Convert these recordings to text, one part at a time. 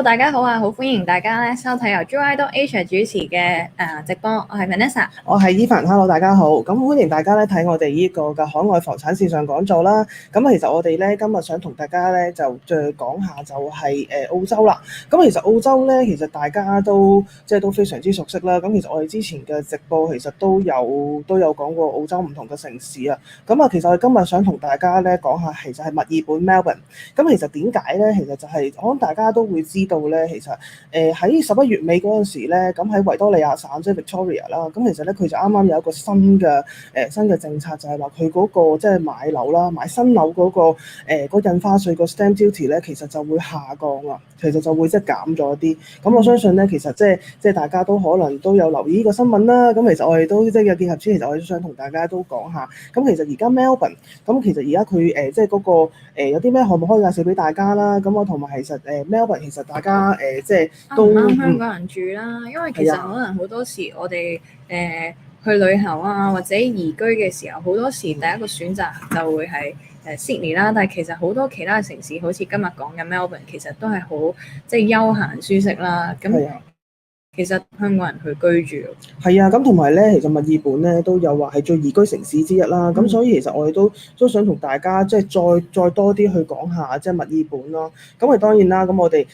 Hello， 大家好啊！好歡迎大家咧收睇由 Untitled Chapter 主持嘅直播，我係 Vanessa， 我係Evan。Hello， 大家好。咁歡迎大家咧睇我哋呢個嘅海外房產線上講座啦。咁其實我哋咧今日想同大家咧就再講下就係澳洲啦。咁其實澳洲咧其實大家都都非常之熟悉啦。咁其實我哋之前嘅直播其實都有講過澳洲唔同嘅城市啊。咁啊，其實我哋今日想同大家咧講下，其實係墨爾本 Melbourne。咁其實點解咧？其實就係可能大家都會知道咧，其實喺11月尾嗰陣時咧，咁喺維多利亞省即係 Victoria 啦，咁其實咧佢就啱啱有一個新嘅政策，就係話佢嗰個即係買樓啦，買新樓嗰個印花稅個 stamp duty 咧，其實就會下降啊，其實就會即係減咗啲。咁我相信咧，其實即係大家都可能都有留意呢個新聞啦。咁其實我哋都即係有結合之，其實我哋都想同大家都講下。咁其實而家 Melbourne， 咁其實而家佢即係嗰個有啲咩項目可以介紹俾大家啦。咁我同埋其實Melbourne 其實大家即係都唔啱香港人住啦，因為其實可能好多時我哋去旅行啊或者移居嘅時候，好多時第一個選擇就會係Sydney 啦，但係其實好多其他嘅城市，好似今日講嘅 Melbourne， 其實都係好即係休閒舒適啦。咁其實香港人去居住係啊，咁同埋咧，其實墨爾本咧都有話係最宜居城市之一啦。咁所以其實我哋都想同大家即係再多啲去講下即係墨爾本咯。咁當然啦，咁我哋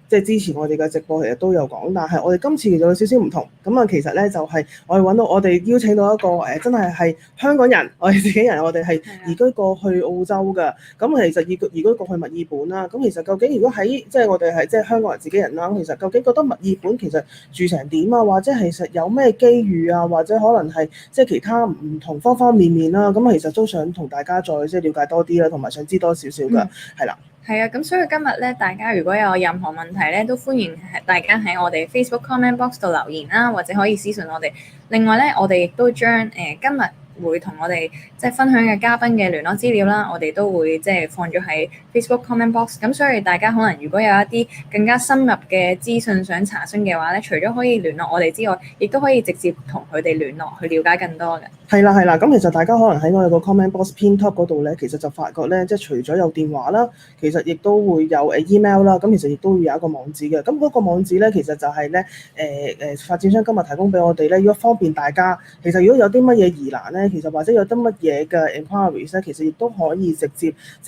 即係之前我哋嘅直播其實都有講，但係我哋今次其實有少少唔同。咁啊，其實咧就係我哋揾到我哋邀請到一個真係香港人，我哋自己人，我哋係移居過去澳洲嘅。咁其實移居過去墨爾本啦。咁其實究竟如果喺即係我哋係即係香港人自己人啦，咁其實究竟覺得墨爾本其實住成點啊？或者其實有咩機遇啊？或者可能係即係其他唔同方方面面啦。咁其實都想同大家再即係了解多啲啦，同埋想知多少少嘅，係啦。係啊，咁所以今日咧，大家如果有任何問題咧，都歡迎大家喺我哋 Facebook comment box 度留言啦，或者可以私信我哋。另外咧，我哋亦都將今日會同我哋即係分享嘅嘉賓嘅聯絡資料啦，我哋都會即係放咗喺 Facebook comment box。咁所以大家可能如果有一啲更加深入嘅資訊想查詢嘅話咧，除咗可以聯絡我哋之外，亦都可以直接同佢哋聯絡去了解更多嘅。係啦，咁其實大家可能喺我哋個 comment box pin top 嗰度咧，其實就發覺咧，即係除咗有電話啦，其實亦都會有email 啦，咁其實亦都會有一個網址嘅。咁嗰個網址咧，其實就係咧發展商今日提供俾我哋咧，如果方便大家，其實如果有啲乜嘢疑難咧，其實或者有啲乜嘢嘅 inquiries 咧，其實亦都可以直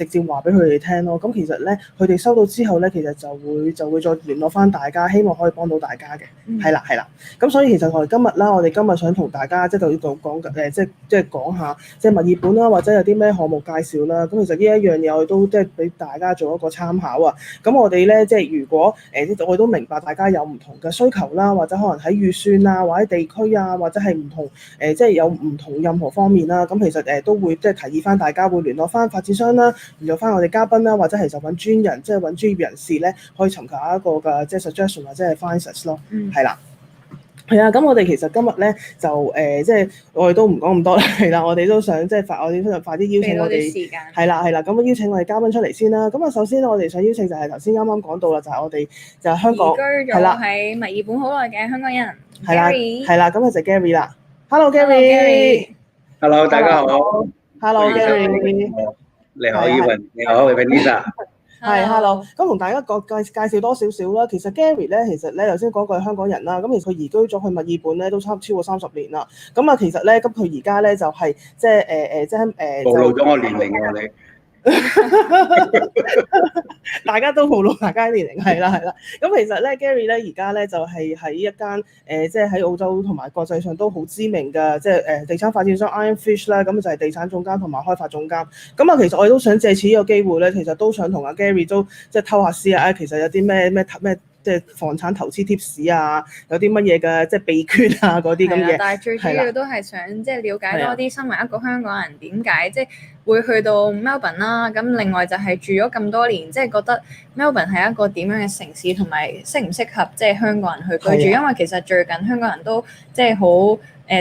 接話俾佢哋聽咯。咁其實咧，佢哋收到之後咧，其實就會再聯絡翻大家，希望可以幫到大家嘅。係啦。咁所以其實我哋今日想同大家即係就講即係講下即係墨爾本啦，或者有啲咩項目介紹啦。咁其實呢一樣嘢我哋都即係俾大家做一個參考啊。咁我哋咧即係如果我哋都明白大家有唔同嘅需求啦，或者可能喺預算啊，或者地區啊，或者係唔同即係有唔同任何方面啦。咁其實都會即係提議翻大家會聯絡翻發展商啦，聯絡翻我哋嘉賓啦，或者係就揾專人即係揾專業人士咧，可以尋求一個嘅即係 suggestion 或者係 advice 咯。係啦。係啊，咁我哋其實今日咧就即係我哋都唔講咁多啦，係啦，我哋都想即係我哋想快啲邀請我哋係啦，咁邀請我哋嘉賓出嚟先啦。咁啊，首先我哋想邀請就係頭先啱啱講到啦，就係我哋就係香港移居咗喺墨爾本好耐嘅香港人 Gary， 係啦，咁就 Gary 啦。Hello Gary。Hello 大家好。Hello Gary。你好 Evan， 你好 Vanessa。係 ，hello。咁同大家介紹多少少啦。其實 Gary 咧，其實咧頭先講過係香港人啦。咁其實佢移居咗去墨爾本咧，都超過30年啦。咁啊，其實咧，咁佢而家咧就係暴露咗我年齡喎你。大家都暴露大家年齡，係啦。咁其實咧 Gary 咧而家咧就係喺一間即係喺澳洲同埋國際上都好知名嘅即係地產發展商 Ironfish 啦，咁就係地產總監同埋開發總監。咁啊，其實我哋都想借此呢個機會咧，其實都想同阿 Gary 都即係偷下師啊，其實有啲咩即係房產投資 tips 啊，有啲乜嘢嘅即係秘訣啊嗰啲咁嘢。但係最主要都係想即係了解多啲，身為一個香港人點解即係會去到 Melbourne 啦。咁另外就係住咗咁多年，即係覺得 Melbourne 係一個點樣嘅城市，同埋適唔適合即係香港人去居住。因為其實最近香港人都即係好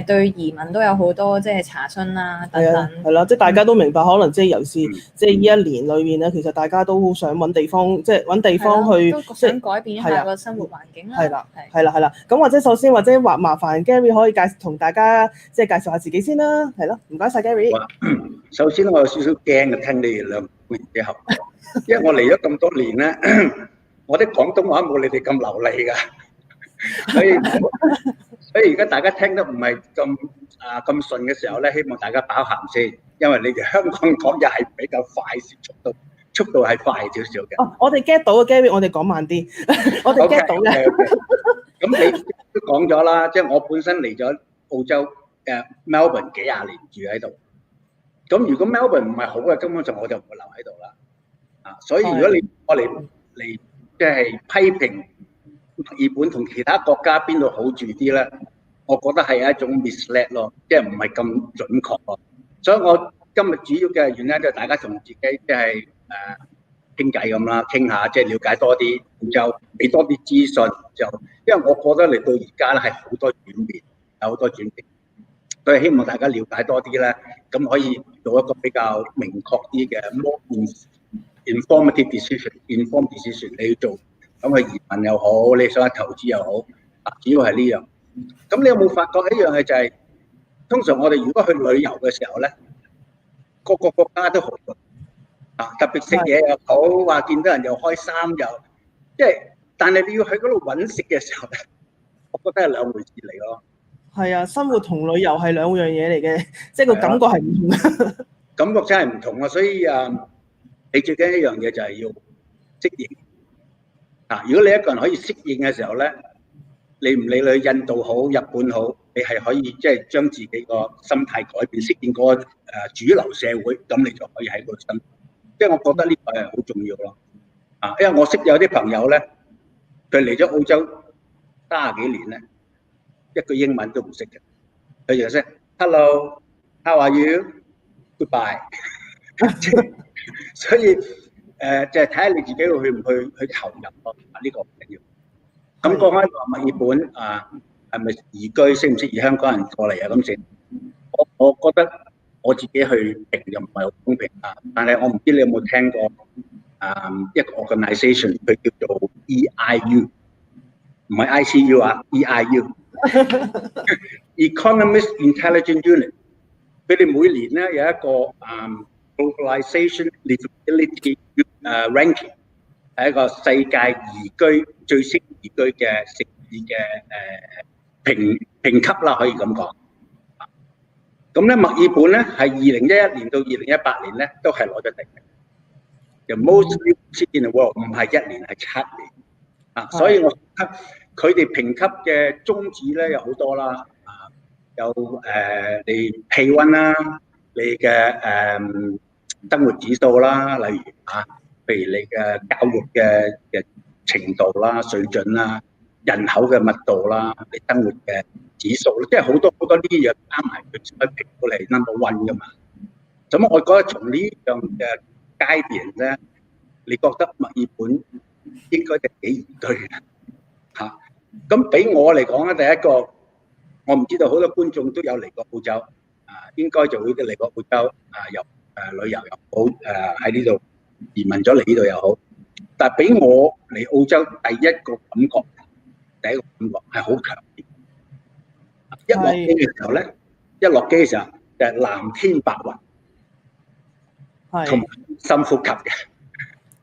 對移民都有好多即係查詢啦等等。係啦，即係大家都明白，可能即係尤其是即係呢一年裏面咧，其實大家都好想揾地方，即係揾地方去，都想改變一下個生活環境啦。係啦。咁或者首先或者麻煩 Gary 可以同大家即係介紹下自己先啦。係咯，唔該晒 Gary。首先我有少少驚嘅，聽你哋兩個之後，因為我嚟咗咁多年咧，我啲廣東話冇你哋咁流利㗎，所以而家大家聽得唔係咁順嘅時候咧，希望大家包涵先，因為你哋香港講嘢係比較快，速度係快少少嘅。哦，我哋 get 到嘅 Gary， 我哋講慢啲，我哋 get 到嘅。咁你都講咗啦，即係我本身嚟咗澳洲Melbourne 幾廿年住喺度。咁如果 Melbourne 唔係好嘅，根本上我就唔會留喺度啦。所以如果我嚟即係批評墨爾本同其他國家邊度好住啲咧，我覺得係一種 mislead 咯，即係唔係咁準確咯。所以我今日主要嘅原因就係大家同自己即係傾偈咁啦，傾下即係了解多啲，然後俾多啲資訊，因為我覺得嚟到而家咧係好多轉變，有好多轉變，所以希望大家了解多啲咧，咁可以做一個比較明確啲嘅 more informative decision，informed decision 你要做，咁去移民又好，你想去投資又好，主要係呢樣。咁你有冇發覺一樣嘢就係，通常我哋如果去旅遊嘅時候咧，各個國家都好。特別食嘢又好，話見到人又開心又，即係，但係你要去嗰度揾食嘅時候咧，我覺得係兩回事嚟咯。係啊，生活同旅遊係兩樣嘢嚟嘅，即係個感覺係唔同嘅。感覺真係唔同啊！所以你最緊一樣嘢就係要適應。如果你一個人可以適應嘅時候咧，你唔理你印度好、日本好，你係可以即係將自己個心態改變，適應個主流社會，咁你就可以喺嗰度生活。即係我覺得呢個係好重要咯，因為我識有啲朋友咧，佢嚟咗澳洲30幾年咧，一句英文都唔識嘅，佢就識 Hello，How are you？Goodbye。所以就係睇下你自己去唔去投入咯，呢個唔緊要。咁講開話墨爾本係咪宜居，適唔適宜香港人過嚟啊？咁先，我覺得。我自己去評又唔係好公平但係我唔知你有冇聽過一個 organisation 佢叫做 EIU， 唔係 ICU EIU Economist Intelligence Unit， 佢哋每年咧有一個globalization livability ranking， 係一個世界宜居最適宜居嘅城市嘅評級啦，可以咁講。咁咧，墨爾本咧係2011年到2018年咧都係攞咗第一，就 most lived city in the world， 唔係1年係7年所以我覺得佢哋評級嘅宗旨咧有好多啦，有你氣温啦，你嘅生活指數啦，例如譬如你嘅教育嘅程度啦、水準啦、人口嘅密度啦、你生活嘅指數，即係好多呢啲嘢加埋佢先可以評到嚟 number one 噶嘛。咁我覺得從呢樣嘅階段咧，你覺得墨爾本應該係幾宜居嘅咁俾我嚟講咧，第一個我唔知道好多觀眾都有嚟過澳洲應該就會嚟過澳洲又旅遊又好喺呢度移民咗嚟呢度又好，但係俾我嚟澳洲第一個感覺係好強烈。一落機嘅時候咧，就係藍天白雲，同埋深呼吸嘅，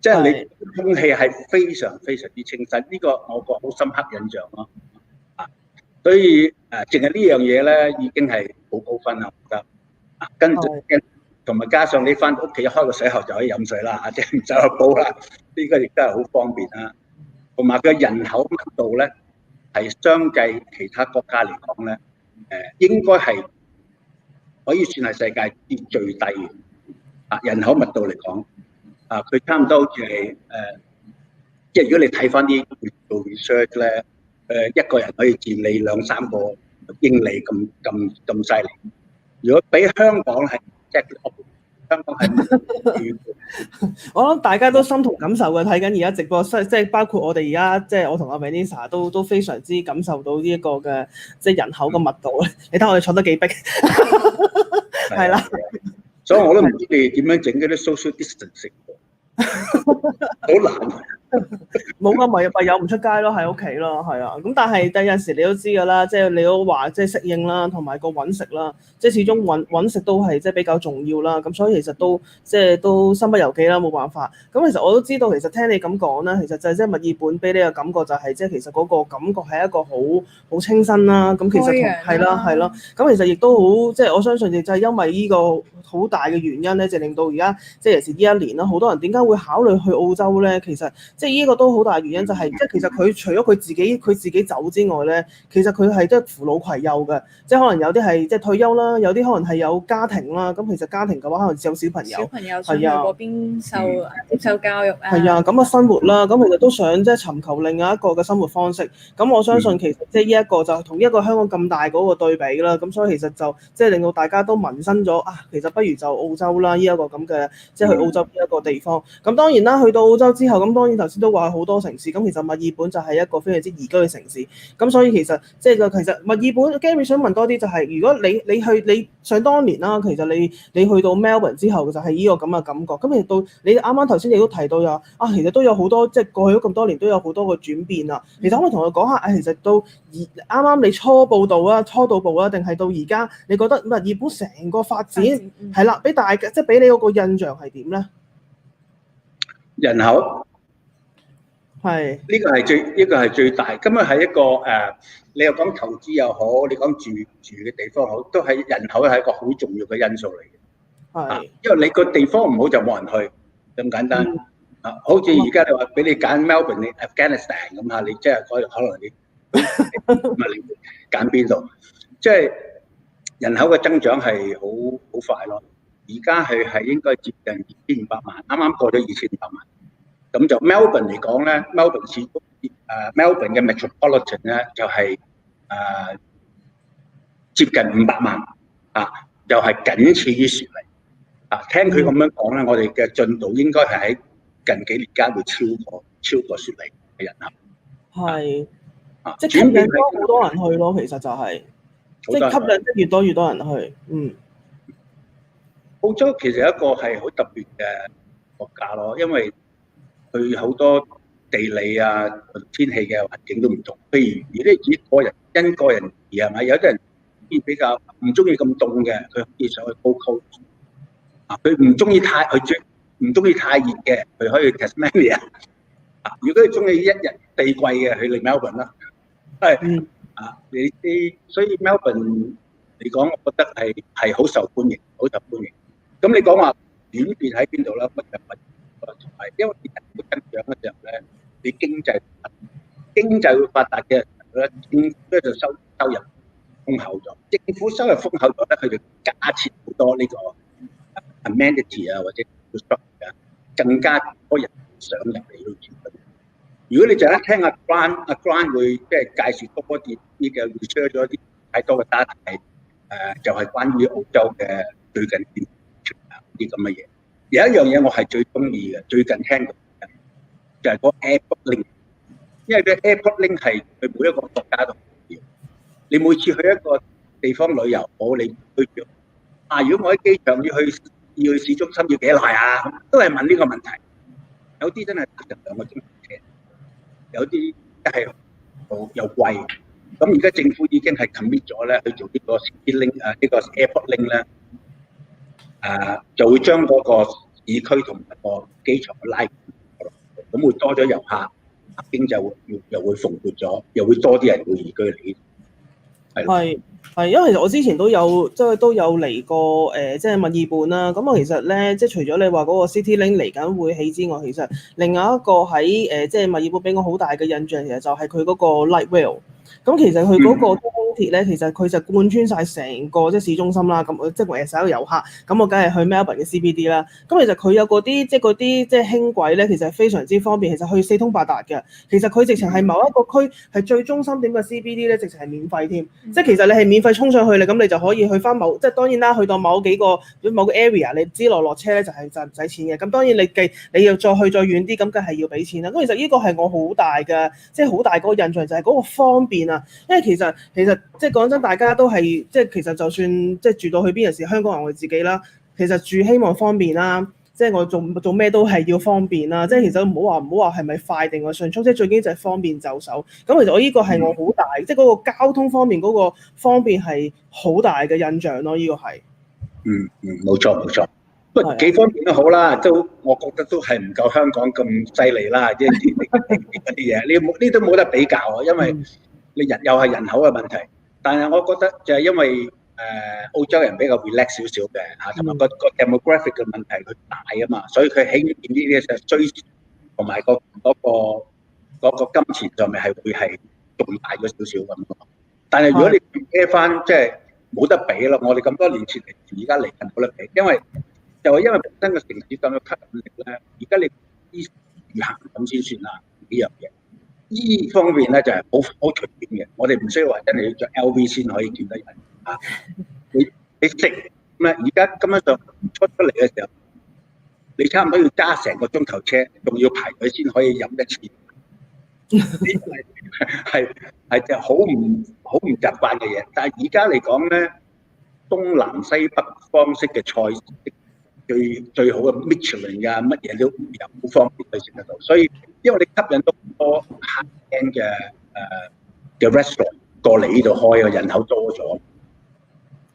即係你空氣係非常非常之清新，呢個我個好深刻印象咯。所以淨係呢樣嘢咧，已經係好高分啦，我覺得。跟住同埋加上你翻屋企開個水喉就可以飲水啦，即係唔使去煲啦，呢個亦都係好方便啦。同埋佢人口密度咧，係相繼其他國家嚟講咧，應該係可以算係世界最低嘅人口密度嚟講，佢差唔多好似係即係如果你睇翻啲做 research 咧，一個人可以佔你2-3個英里咁犀利。如果比香港係即係香港係我諗大家都心同感受嘅，睇緊而家直播室，即係包括我哋而家，即係我同阿 Vanessa 都非常之感受到呢一個嘅即係人口嘅密度咧。你睇我哋坐得幾逼，係啦。所以我都唔知你點樣整嗰啲 social distancing，好難。冇咁咪有唔出街咯，喺屋企咯，係啊。咁但係有陣時你都知㗎啦，即係你都話即係適應啦，同埋個揾食啦，即係始終揾食都係即係比較重要啦。咁所以其實都即係都身不由己啦，冇辦法。咁其實我都知道，其實聽你咁講啦，其實就係即係墨爾本俾你嘅感覺就係即係其實嗰個感覺係一個好清新啦。咁其實係啦。咁其實亦都好即係我相信亦就係因為呢個好大嘅原因咧，就令到而家即係尤其是呢一年啦，好多人點解會考慮去澳洲咧？其實即係呢個都好大原因，就係即係其實佢除咗佢自己走之外咧，其實佢係即係扶老攜幼嘅，即係可能有啲係即係退休啦，有啲可能係有家庭啦。咁其實家庭嘅話，可能有小朋友想去嗰邊接受教育啊，係啊，咁生活啦，咁其實都想即係尋求另外一個嘅生活方式。咁我相信其實即係呢一個就同一個香港咁大嗰個對比啦。咁所以其實就即係令到大家都萌生咗啊，其實不如就澳洲啦，呢一個咁嘅即係去澳洲呢一個地方。咁當然啦，去到澳洲之後，咁當然頭先都話好多城市，咁其實墨爾本就係一個非常之宜居嘅城市。咁所以其實即係其實墨爾本 Gary 想問多啲就係，如果你想當年啦，其實你去到 Melbourne 之後就係呢個咁嘅感覺。咁其實到你啱啱頭先你都提到有其實都有好多即係過去咗咁多年都有好多個轉變啦。其實可唔可以同我講下其實到啱啱你初步啊，定係到而家你覺得墨爾本成個發展係啦，俾大家即係俾你嗰個印象係點咧？人口係呢個係最大。今日係一個你又講投資又好，你講住嘅地方好，都係人口係一個好重要嘅因素嚟嘅。係，因為你個地方唔好就冇人去，咁簡單。好似而家你話俾你揀 Melbourne 你 Afghanistan 咁你即係可能你你揀邊度？即係人口嘅增長係好快咯。而家係應該接近2500萬，啱啱過咗2500萬。咁就 Melbourne 嚟講咧 ，Melbourne 市Melbourne 嘅 Metropolitan 咧就係接近500萬就係僅次於雪梨。聽佢咁樣講咧，我哋嘅進度應該係喺近幾年間會超過雪梨嘅人口。係即係吸引咗好多人去咯，其實就係即係吸引得越多人去。澳洲其實一個係好特別嘅國家咯，因為佢好多地理啊、天氣嘅環境都唔同。譬如如果你因個人而係咪？有啲人比較唔中意咁凍嘅，佢可以上去高高。佢唔中意太熱嘅，佢可以 Tasmania。如果你中意一日地貴嘅，去嚟 Melbourne 啦。所以 Melbourne 嚟講，我覺得係好受歡迎，好受歡迎。咁你講話轉變喺邊度啦？乜就係因為人口增長嘅時候咧，你經濟會發達嘅時候咧，政府咧就收入豐厚咗。政府收入豐厚咗咧，佢就加設好多呢個 amenity 啊，或者 structure 啊，更加多人想入嚟到住。如果你就一聽阿 Grant 會即係介紹多啲呢個 research 咗啲太多嘅 data 就係關於澳洲嘅最近啲咁嘅嘢。有一樣嘢我係最中意嘅，最近聽到嘅就係個 airport link， 因為個 airport link 係佢每一個國家都唔同。你每次去一個地方旅遊，你去如果我喺機場要去市中心要幾耐啊？都係問呢個問題。有啲真係搭2個鐘車，有啲係又貴。咁而家政府已經係 commit 咗咧去做呢個 city link 呢個 airport link 咧。就會將嗰個市區同埋個機場拉近，咁會多咗遊客，經濟又會蓬勃咗，又會多啲人會移居嚟。係，因為其實我之前都有嚟過即係墨爾本啦。咁我其實咧，即係除咗你話嗰個 City Link 嚟緊會起之外，其實另外一個喺即係墨爾本俾我好大嘅印象，其實就係佢嗰個 Light Rail。咁其實佢嗰個輕鐵咧，其實佢就貫穿晒成個即係市中心啦。咁即係為成一個遊客，咁我梗係去 Melbourne 嘅 CBD 啦。咁其實佢有嗰啲即係輕軌咧，其實係非常之方便，其實去四通八達嘅。其實佢直情係某一個區係最中心點嘅 CBD 咧，直情係免費添。即係其實你係免費衝上去咧，咁你就可以去翻即係當然啦，去到某個 area， 你知落車咧就唔使錢嘅。咁當然你要再遠啲，咁梗係要俾錢啦。咁其實呢個係我好大嘅，即係好大嗰個印象就係嗰個方便啊。因為其實即係講真，大家都係即係其實就算即係住到去邊陣時，香港人我哋自己啦，其實住希望方便啦。即即係我做咩都係要方便啦。即係其實唔好話係咪快定係迅速，即係最緊要就係方便就手。咁其實我呢個係我好大，即係嗰個交通方面嗰個方便係好大嘅印象咯。呢個係冇錯。不過幾方面都好啦，我覺得都係唔夠香港咁犀利啦，即係嗰啲嘢，呢都冇得比較啊，因為你又係人口嘅問題。但係我覺得就係因為澳洲人比較 relax 少少嘅嚇，同埋個 demographic 嘅問題佢大啊嘛，所以佢興建呢啲嘅追求同埋嗰個金錢上面係會係仲大咗少少咁。但係如果你compare翻即係冇得比咯，我哋咁多年前嚟，而家嚟緊冇得比，因為本身個城市咁嘅吸引力咧，而家你依行咁先算啦呢樣嘢。依方面咧就係好隨便嘅，我哋唔需要話真係要着 LV 先可以見得人啊！你食咁啊，而家根本上出嚟嘅時候，你差唔多要揸成個鐘頭車，仲要排隊先可以飲一次。係就好唔習慣嘅嘢。但係而家嚟講咧，東南西北方式嘅菜式最好嘅 Michelin 㗎，乜嘢都有好方便去食得到。所以因為你吸引到咁多 high-end 嘅 restaurant 過嚟呢度開，個人口多咗。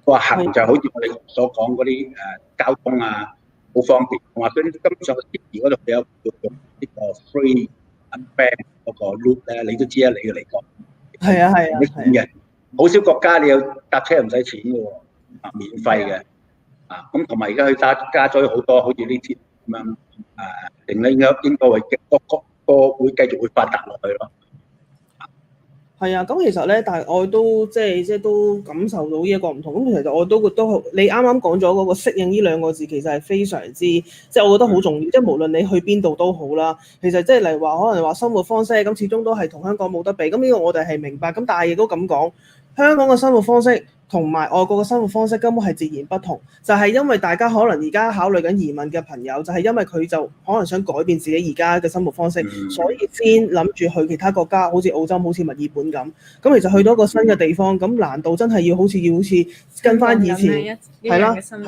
話行就好似我哋所講嗰啲交通啊，好方便。同埋佢根本上 Sydney 嗰度有呢個 free band 嗰個 loop 咧，你都知啊，你嘅嚟講係啊，嘅，好少國家你有搭車唔使錢嘅喎，免費嘅。咁同埋而家佢加咗好多，好似呢啲咁樣令你應該會會繼續會發達落去咯。係啊，咁其實咧，但係我都即係都感受到呢一個唔同。咁其實我都你啱啱講咗嗰個適應呢兩個字，其實係非常之即係我覺得好重要。即係無論你去邊度都好啦，其實即係例如話可能話生活方式咁，始終都係同香港冇得比。咁呢個我哋係明白。咁但係亦都咁講，香港嘅生活方式同埋外國嘅生活方式根本係截然不同，就係因為大家可能而家考慮緊移民嘅朋友，就係因為佢就可能想改變自己而家嘅生活方式，所以先諗住去其他國家，好似澳洲、好似墨爾本咁。咁其實去到一個新嘅地方，咁難度真係要好似跟翻以前係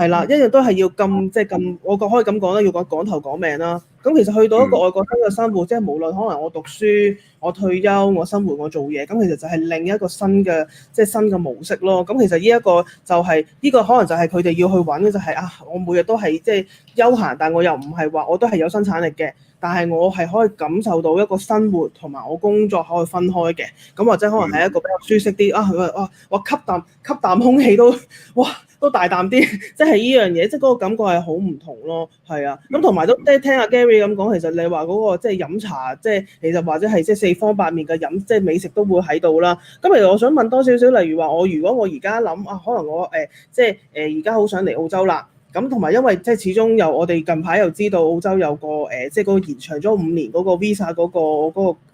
啦，一樣都係要咁，我可以咁講啦，要趕頭趕命啦。咁其實去到一個外國新嘅生活，即係無論可能我讀書、我退休、我生活、我做嘢，咁其實就係另一個新嘅模式咯。咁其實呢一個就係呢個可能就係佢哋要去揾嘅，就係我每日都係即係休閒，但我又唔係話我都係有生產力嘅，但係我係可以感受到一個生活同埋我工作可以分開嘅。咁或者可能係一個比較舒適啲我吸啖空氣都大啖啲，即係呢樣嘢，即係嗰個感覺係好唔同咯，係啊。咁同埋都即係聽阿 Gary 咁講，其實你話嗰個即係飲茶，即係其實或者係即係四方八面嘅即係美食都會喺度啦。咁其實我想問多少少，例如話如果我而家諗可能我即係而家好想嚟澳洲啦。咁同埋因為即係始終我哋近排又知道澳洲有個即係嗰個延長咗5年嗰個 visa 嗰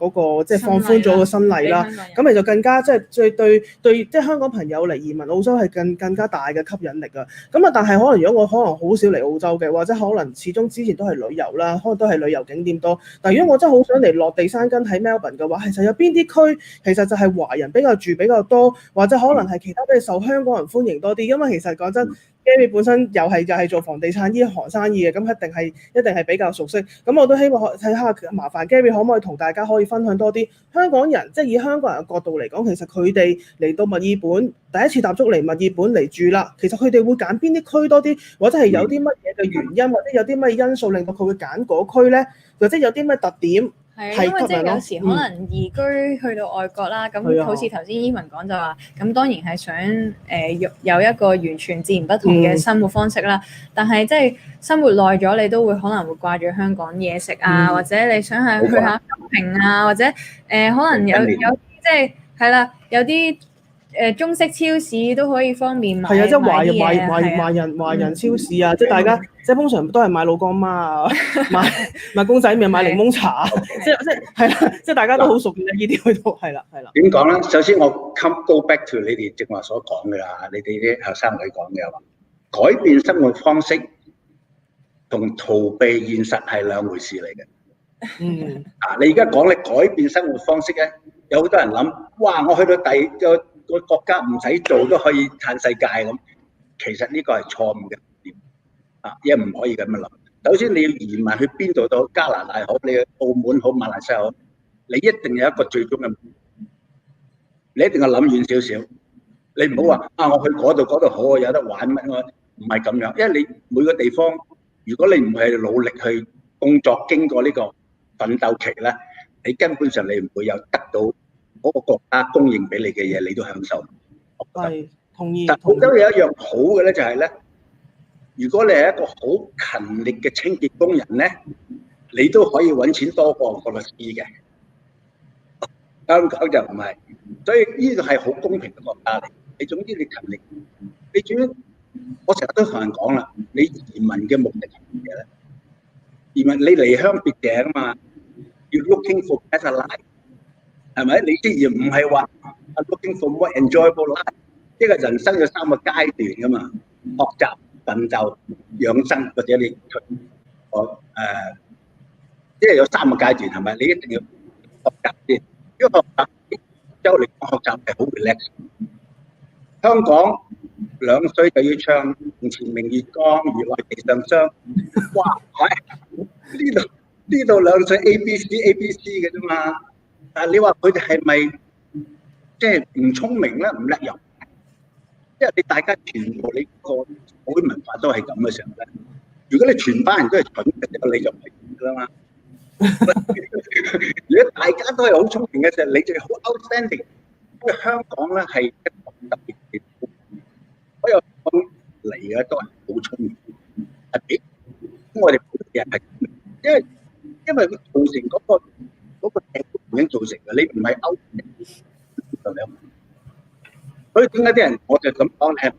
個即係放寬咗個新例啦。咁其實更加即係對即係香港朋友嚟移民澳洲係更加大嘅吸引力啊。咁但係可能如果我可能好少嚟澳洲嘅，或者可能始終之前都係旅遊啦，可能都係旅遊景點多。但係如果我真係好想嚟落地生根喺 Melbourne 嘅話，其實有邊啲區其實就係華人比較多，或者可能係其他都係受香港人歡迎多啲。因為其實講真，Gary 本身又係做房地產呢一行生意嘅，咁一定係比較熟悉。咁我都希望睇下麻煩 Gary 可唔可以同大家可以分享多啲香港人，即係以香港人嘅角度嚟講，其實佢哋嚟到墨爾本第一次踏足嚟墨爾本嚟住啦，其實佢哋會揀邊啲區多啲，或者係有啲乜嘢嘅原因，或者有啲乜因素令到佢會揀嗰區咧，或者有啲咩特點？係，因為即係有時可能移居去到外國啦，咁好似頭先 Evan 講就話，咁當然係想有一個完全截然不同嘅生活方式啦。但係即係生活耐咗，你都會可能會掛住香港嘢食啊，或者你想去下 shopping 啊，或者可能有即係係啦，有啲中式超市都可以方便買。係啊，即係華人超市啊，即係大家即係通常都係買老乾媽啊，買公仔麵，買檸檬茶，即係啦，即係大家都好熟嘅呢啲去到係啦。點講咧？首先我 go back to 你哋正話所講嘅啦，你哋啲後生女講嘅話，改變生活方式同逃避現實係兩回事嚟嘅。你而家講你改變生活方式咧，有好多人諗，哇！我去到第個國家唔使做都可以嘆世界咁，其實呢個係錯誤嘅點因為唔可以咁樣諗。首先你要移民去邊度都好，加拿大好，你去澳門好，馬來西亞好，你一定有一個最終嘅目標，你一定係諗遠少少。你唔好話我去嗰度好，有得玩乜啊？唔係咁樣，因為你每個地方，如果你唔係努力去工作，經過呢個奮鬥期咧，你根本上你唔會有得到嗰個國家供應俾你嘅嘢，你都享受。係同意。但澳洲有一樣好嘅咧，就係咧，如果你係一個好勤力嘅清潔工人咧，你都可以揾錢多過個律師嘅。香港就唔係，所以呢個係好公平嘅國家嚟。你總之你勤力，你總之我成日都同人講啦，你移民嘅目的係乜嘢咧？移民你離鄉別井啊嘛，要 looking for better life， 係咪？你啲而唔係話 looking for more enjoyable life。呢個人生有3個階段噶嘛，學習、奮鬥、養生，或者你即係有3個階段係咪？你一定要學習先，因為學習周嚟講學習係好 relax。香港2歲就要唱床前明月光，如來地上霜。哇！呢度2歲 ABC 嘅啫嘛。但係你話佢哋係咪即係唔聰明咧？唔叻又，因為你大家全部你個社會文化都係咁嘅時候咧。如果你全班人都係蠢嘅，你就唔係咁噶啦嘛。如果大家都係好聰明嘅時候，你就好 outstanding。因為香港咧係一個特別嘅，所有嚟嘅都係好聰明，係比我哋普通人係，因為佢造成嗰個社會環境造成嘅，你唔係歐美，所以點解啲人我就咁講咧？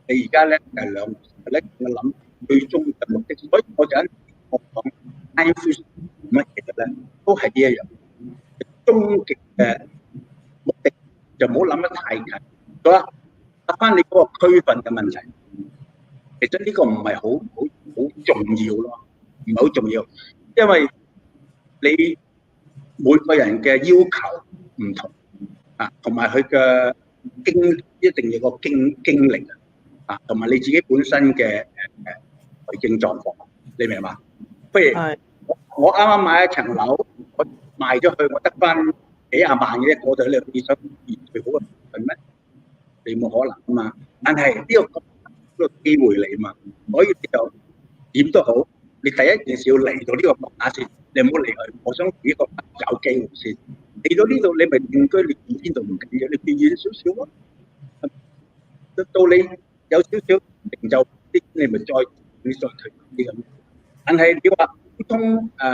你而家咧係兩咧，我諗最終嘅目的，所以我就我講 Ironfish 乜嘢咧，都係呢一樣終極嘅目的，就唔好諗得太近。好啦，答翻你嗰個區分嘅問題，其實呢個唔係好重要咯，唔係好重要，因為你每個人嘅要求唔同啊，同埋佢嘅一定要個經歷啊，同埋你自己本身嘅財政狀況，你明嘛？不如我啱啱買一層樓，我賣咗去，我得翻幾廿萬嘅，我就你你想最好嘅係咩？你冇可能啊嘛。但係呢個機會嚟啊嘛，所以你就點都好，你第一件事要嚟到呢個國家先，你唔好離去。我想呢個有機會先嚟到呢度，你咪定居，你住邊度唔緊要，你變遠少少咯。到你有少少成就啲，你咪再退啲咁。但係你話普通而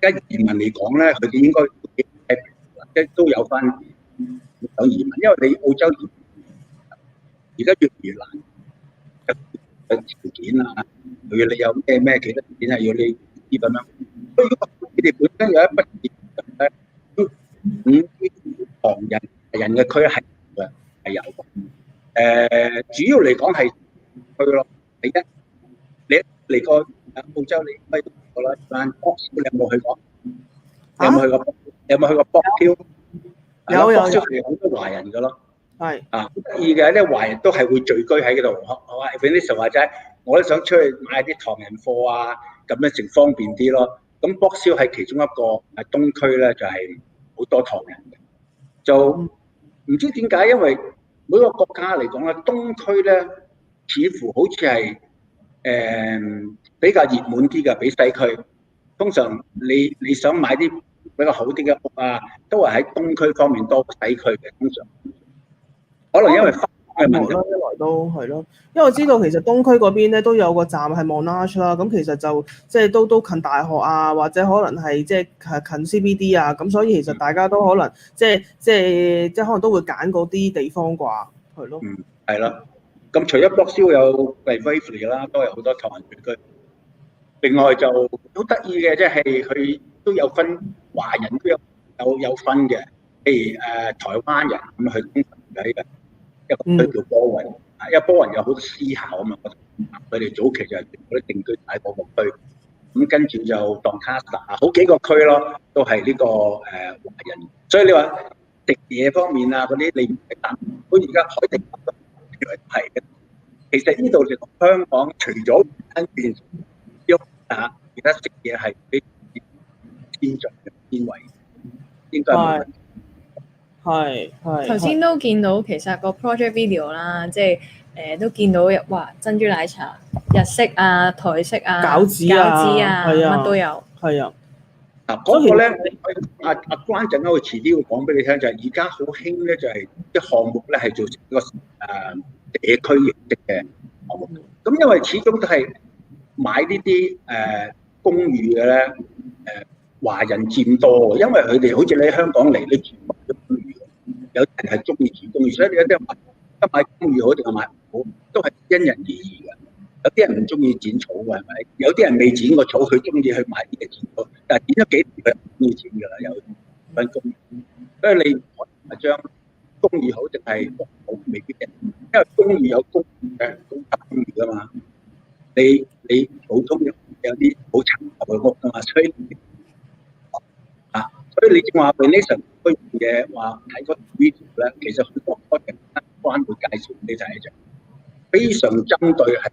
家移民嚟講咧，佢哋應該都有翻想移民，因為你澳洲移民而家越嚟越難，有條件啊，要你有咩其他條件係要你啲咁樣。所以你哋本身有一筆錢咧，都唐人嘅區係有嘅。主要嚟講係去咯。第一，你嚟過澳洲，你咪去過啦。但 Box 你有冇去過？你有冇去過？有冇去過 Box Hill？有。Box Hill係好多華人嘅咯。係啊，好得意嘅，啲華人都係會聚居喺嗰度。我話 Vanessa 話齋，我都想出去買啲唐人貨啊，咁樣成方便啲咯。咁 Box Hill 係其中一個東區咧，就係好多唐人嘅。就唔知點解，因為每個國家嚟講咧，東區咧似乎好似係比較熱門啲嘅，比西區。通常你想買啲比較好啲嘅屋啊，都係喺東區方面多過西區嘅。通常可能因為嘅問題，一來都係咯，因為我知道其實東區嗰邊咧都有個站係 Monash 啦，咁其實就即係都近大學啊，或者可能係即係近 CBD 啊，咁所以其實大家都可能即係可能都會揀嗰啲地方啩，係咯。係咯。咁除咗 Box Hill 有 Waverley 啦，都有好多唐人聚居。另外就好得意嘅，即係佢都有分華人都有分嘅，譬如台灣人咁去東城嘅一個區叫Balwyn，因為Balwyn有好多私校啊嘛，佢哋早期就係嗰啲定居喺嗰個區，咁跟住就 Doncaster 好幾個區咯，都係呢個華人。所以你話食嘢方面啊嗰啲，你唔係答，好似而家海地都係嘅。其實呢度就同香港除咗跟住要其他食嘢係比先進嘅邊位，應該冇問題。係。頭先都見到其實個 project video 啦，即係都見到哇珍珠奶茶、日式啊、台式啊、餃子啊，乜都有。係啊。嗰個咧，阿關陣間會遲啲會講俾你聽，就係而家好興咧，就係啲項目咧係做成一個社區形式嘅項目。咁因為始終都係買呢啲公寓嘅咧，華人佔多，因為佢哋好似你喺香港嚟，你住公寓，有人係中意住公寓，所以你有啲人買公寓好定係買唔好，都係因人而異嘅。有啲人唔中意剪草嘅係咪？有啲人未剪過草，佢中意去買啲嘅剪草，但係剪咗幾年佢唔中意剪㗎啦，有份公寓。所以你唔可能將公寓好定係屋好未必嘅，因為公寓有公寓嘅高級公寓㗎嘛。你普通有啲好殘舊嘅屋㗎嘛，所以你正話 Vanessa 嗰樣嘢話睇嗰 video 咧，其實好多關會介紹俾你睇就非常針對係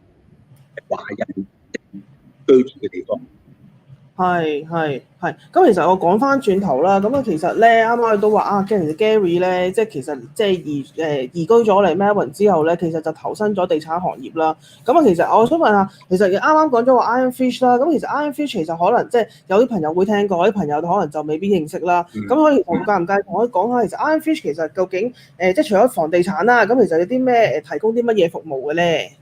華人居住嘅地方。係。咁其實我講翻轉頭啦，咁其實咧啱啱都話其實 Gary 咧，即係其實即係移居咗嚟 Melbourne 之後咧，其實就投身咗地產行業啦。咁其實我想問下，其實啱啱講咗話 Ironfish 啦，咁其實 Ironfish 其實可能即係有啲朋友會聽過，有啲朋友可能就未必認識啦。咁可以介唔介意同我講下，其實 Ironfish 其實究竟即係除咗房地產啦，咁其實有啲咩提供啲乜嘢服務嘅咧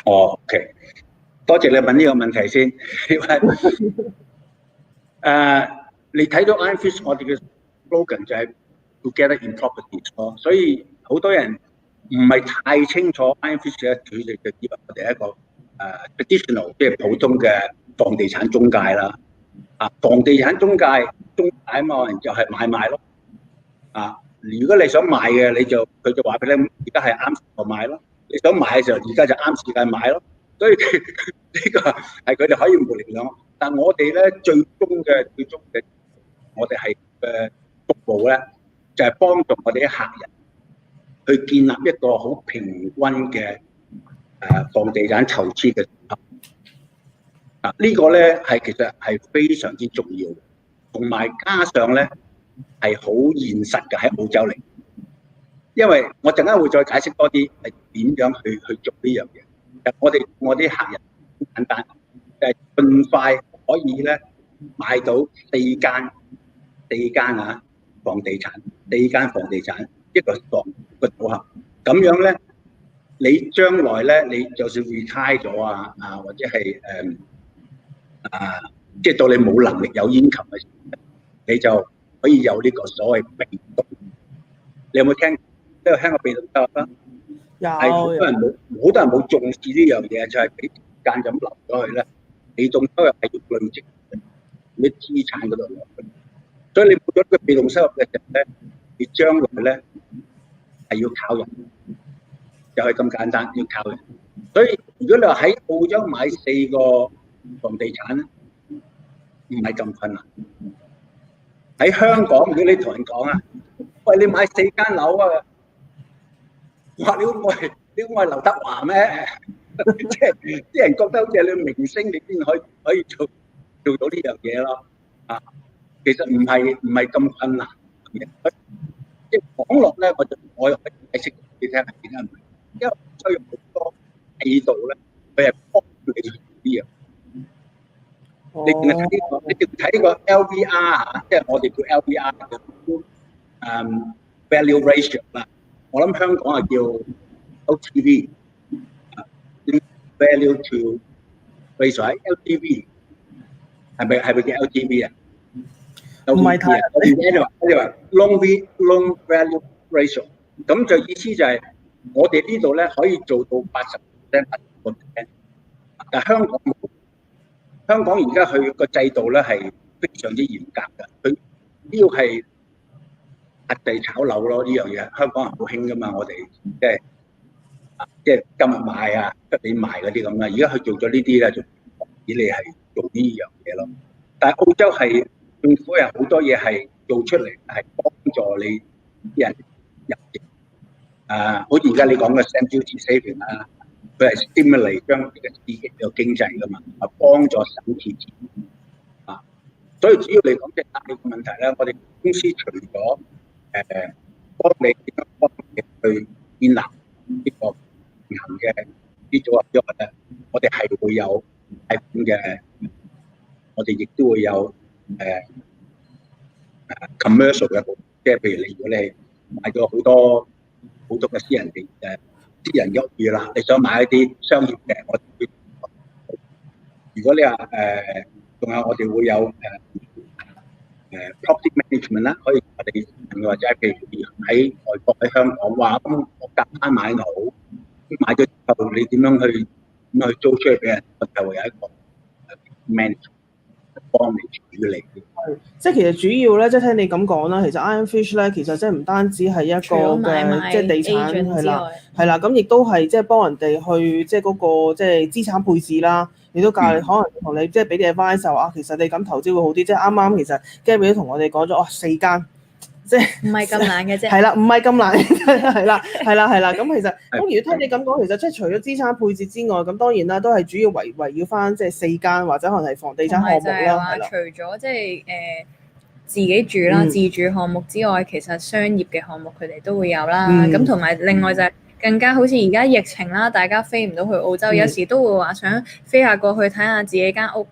？OK， 多謝你問呢個問題先。你睇到 Ironfish 我哋嘅 slogan 就係 Together in Properties 咯，所以好多人唔係太清楚 Ironfish 咧，佢哋就以為我哋係一個traditional 即係普通嘅房地產中介啦。房地產中介啊嘛，就係買賣咯。如果你想買嘅，佢就話俾你，而家係啱時候買咯。你想買嘅時候，而家就啱時間買咯。所以呢個係佢哋可以模棱兩可。但我哋咧最終嘅，我哋係服務咧，就係幫助我哋啲客人去建立一個好平均嘅房地產投資嘅組合。呢個咧其實係非常之重要，同埋加上咧係好現實嘅喺澳洲嚟，因為我陣間會再解釋多啲係點樣去做呢樣嘢。我啲客人好簡單，就係盡快可以咧買到四間房地產一個組合，咁樣咧你將來咧你就算 retire 咗或者係即係到你冇能力有 income 嘅時候，你就可以有呢個所謂被動。你有冇聽過被動收入啦？係好多人冇重視呢樣嘢，就係俾時間咁留咗去咧。被動收入係要累積你資產嗰度落去，所以你冇咗個被動收入嘅時候咧，你將來咧係要靠人，就係咁簡單，要靠人。所以如果你話喺澳洲買4個房地產咧，唔係咁困難。喺香港，如果你同人講喂，你買4間樓啊！哇！你估我係劉德華咩？即係啲人覺得好似係你明星，你先可以做到呢樣嘢咯。其實唔係咁困難嘅。即係講落咧，我又可以解釋俾你聽係點解唔係，因為需要好多制度咧，佢係幫你去做呢樣。你淨係睇呢個 LVR 即係我哋叫 LVR 嘅value ratio 啦。我諗香港係叫 LTV value to ratio，LTV 係咪叫 LTV 啊？唔係太。你話 long value ratio， 咁就意思就係我哋呢度咧可以做到80%，但係香港而家佢個制度咧係非常之嚴格嘅，佢呢個係核地炒樓咯，呢樣嘢香港人好興噶嘛，我哋即係今日買出年賣嗰啲咁啦。而家佢做咗呢啲咧，就防止你係做呢樣嘢咯。但係澳洲係政府有好多嘢係做出嚟係幫助你啲人入籍。好似而家你講嘅 stamp duty saving 佢係 stimulate 將呢個刺激個經濟噶嘛，啊幫助省錢啊。所以主要嚟講，即係答你個問題咧，我哋公司除咗幫你去建立呢個平衡嘅呢組合之外咧，我哋係會有貸款嘅，我哋亦都會有commercial 嘅，即係譬如如果你買咗好多嘅私人嘅屋宇啦，你想買一啲商業嘅，我哋會如果你話仲有我哋會有property management 啦，可以我哋或者譬如喺外國喺香港話咁，我夾硬買樓，買咗之後你點樣去租出去俾人，我就會有一個 management 幫你處理。即係其實主要咧，即係聽你咁講啦，其實 Ironfish 咧，其實即係唔單止係一個嘅即係地產係啦，咁亦都係即係幫人哋去即係嗰個即係資產配置啦，亦都教你可能同你即係俾啲 advice 啊，其實你咁投資會好啲，即係啱啱其實 Gary 都同我哋講咗4間。即係唔係咁難嘅啫，係啦，唔係咁難，係啦。咁其實咁如果聽你咁講，其實即係除咗資產配置之外，咁當然啦，都係主要圍繞翻即係4間或者可能係房地產項目啦，係啦。除咗即係自己住啦、自住項目之外，其實商業嘅項目佢哋都會有啦。咁同埋另外就係更加好似而家疫情啦，大家飛唔到去澳洲，有時都會話想飛下過去睇下自己間屋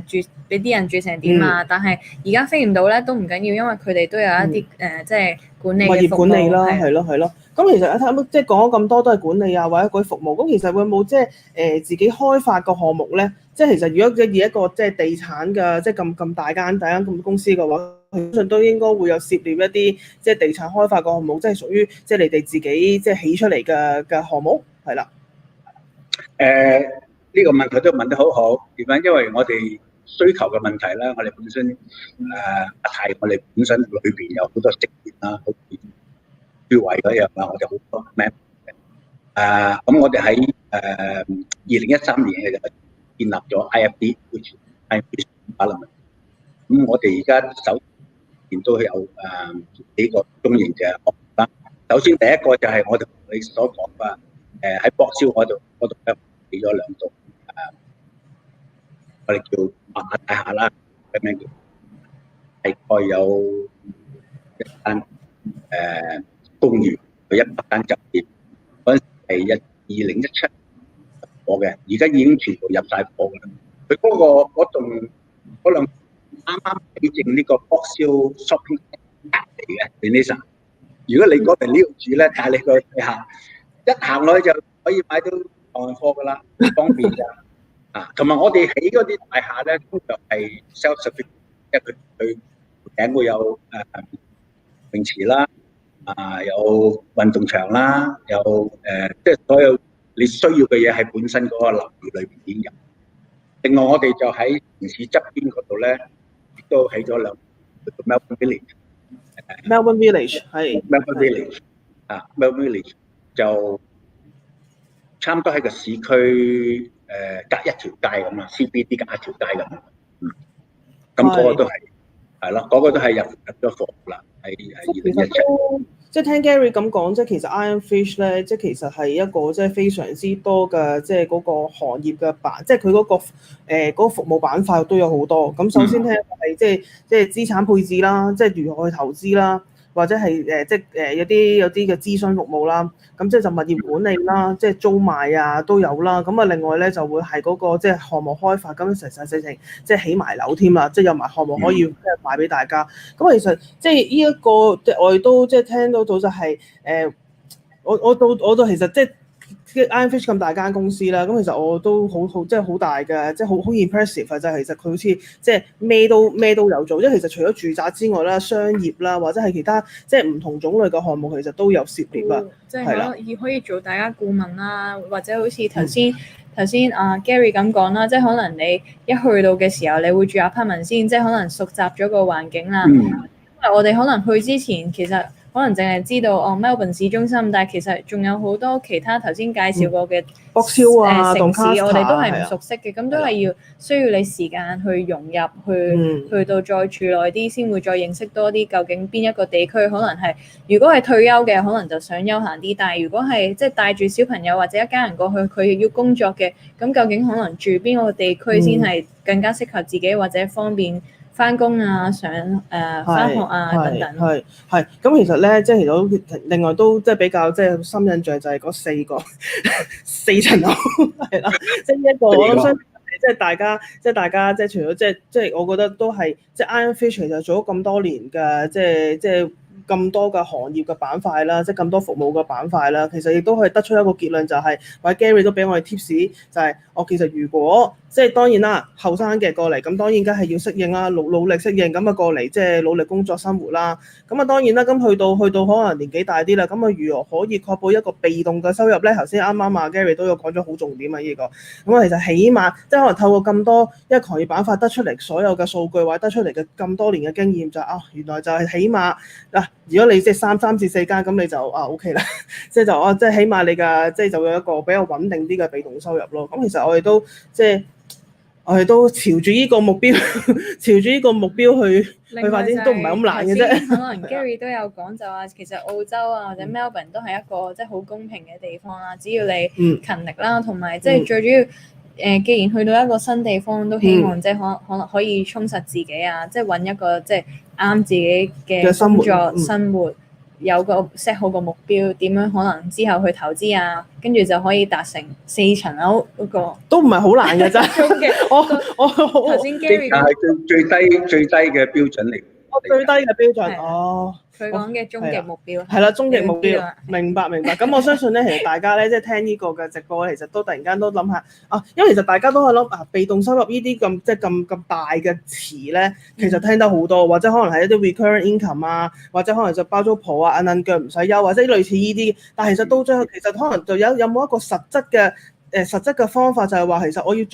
住俾啲人住成點啊。但係而家飛唔到咧都唔緊要，因為佢哋都有一啲即係管理嘅服務，物業管理啦，係咯。咁其實睇即係講咗咁多都係管理啊，或者嗰啲服務。咁其實會冇即係自己開發個項目咧？即係其實如果以一個即係地產嘅即係咁大間咁公司嘅話，相信都應該會有涉獵一啲即係地產開發個項目，即係屬於即係你哋自己即係起出嚟嘅項目，係啦。呢個問題都問得好好，點解？因為我哋需求嘅問題咧，我哋本身係我哋本身裏邊有好多職員啦，好似居委嗰樣啦，我哋好多 member 嘅。咁我哋喺2013年嘅就建立咗 IFD，which Balwyn。咁我哋而家首先都有幾個中型嘅項目啦。首先第一個就係我哋同你所講嘅喺博銷嗰度咧起咗2棟我哋叫馬大廈啦，咁樣叫大概有一間公寓，有100間酒店。嗰陣係2017火嘅，而家已經全部入晒火㗎啦。佢嗰兩啱啱起正呢個博銷 shopping 嚟嘅 Denisa。如果你嗰邊呢度住咧，帶你過去睇下，一行落去就可以買到online貨㗎啦，方便㗎。同埋我哋起嗰啲大廈咧，通常係 self-sufficient， 即係佢頂會有泳池啦，有運動場啦，有即係所有你需要嘅嘢喺本身嗰個樓宇裏邊已經有。另外我哋就喺城市側邊嗰度咧，亦都起咗2個 Melbourne Village。Melbourne Village 係 Melbourne Village。Melbourne Village 就差唔多喺個市區隔一條街咁啊 ，CBD 隔一條街咁。咁嗰個都係咯，嗰個都係入咗貨啦，係2017。即係聽 Gary 咁講，即係其實 Ironfish 咧，即係其實係一個即係非常之多嘅，即係嗰個行業嘅板，即係佢嗰個服務板塊都有好多。咁首先聽係即係資產配置啦，即係如何去投資啦，或者係即係有啲嘅諮詢服務啦。咁即係就物業管理啦，即係租賣啊都有啦。咁啊另外咧就會係嗰個即係項目開發，咁實情即係起埋樓添啦，即係有埋項目可以即係賣俾大家。咁其實即係呢一個即係我哋都即係聽到就係我到其實即係 Ironfish 咁大間公司啦，咁其實我都好即係好大嘅，即係好 impressive 啊！就係其實佢好似即係咩都有做，即係其實除咗住宅之外啦、商業啦，或者係其他即係唔同種類嘅項目，其實都有涉獵啊。即係可以做大家顧問啦，或者好似頭先Gary 咁講啦，即係可能你一去到嘅時候，你會住 apartment 先，即係可能熟習咗個環境啦。因為我哋可能去之前，其實可能淨係知道Melbourne 市中心，但係其實仲有好多其他頭先介紹過嘅Box Hill 啊、城市， Doncaster 我哋都係唔熟悉嘅，咁都係需要你時間去融入，去到再住耐啲，先會再認識多啲究竟邊一個地區可能係，如果係退休嘅，可能就想休閒啲，但係如果係即係帶住小朋友或者一家人過去，佢要工作嘅，咁究竟可能住邊個地區先係更加適合自己或者方便翻工啊、翻學啊等等。係咁，其實咧，即係其實另外都即係比較即係深印象就係嗰4層樓係啦，即係一個我諗相信即係大家即係除咗即係我覺得都係即係 Ironfish 其實做咗咁多年嘅即係咁多嘅行業嘅板塊啦，即係咁多服務嘅板塊啦，其實亦都可以得出一個結論，就係或者 Gary 都俾我哋 tips，就係其實如果即係當然啦，後生嘅過嚟咁當然梗係要適應啦，努力適應咁啊過嚟即係努力工作生活啦。咁啊當然啦，咁去到可能年紀大啲啦，咁啊如何可以確保一個被動嘅收入咧？頭先啱啱啊 Gary 都有講咗好重點啊呢個。咁啊其實起碼即係可能透過咁多一行業板塊得出嚟所有嘅數據或者得出嚟嘅咁多年嘅經驗就原來就係起碼嗱。如果你即係3至4間，咁你就OK 啦，即係即係起碼你嘅即係就有一個比較穩定啲嘅被動收入咯。咁其實我哋都朝住呢個目標，去發展都唔係咁難嘅啫。可能 Gary 都有講就話，其實澳洲啊或者 Melbourne 都係一個即係好公平嘅地方啦。只要你勤力啦，同埋即係最主要既然去到一個新地方，都希望即係可能可以充實自己啊，即係揾一個即係啱自己嘅工作生活，有個 set 好個目標，點樣可能之後去投資啊，跟住就可以達成4層樓嗰個都唔係好難嘅啫。我頭先 Gary 係最低嘅標準嚟。最低嘅標準佢講嘅終極目標係啦，終極目標明白。咁我相信咧，其實大家咧即係聽呢個嘅直播，其實都突然間都諗下因為其實大家都係諗被動收入呢啲咁即係咁大嘅詞咧，其實聽得好多，或者可能係一啲 recurrent income 啊，或者可能就包租婆啊、硬腳唔使休，或者類似呢啲，但係其實到最後其實可能就有冇一個實質嘅方法，就係話其實我要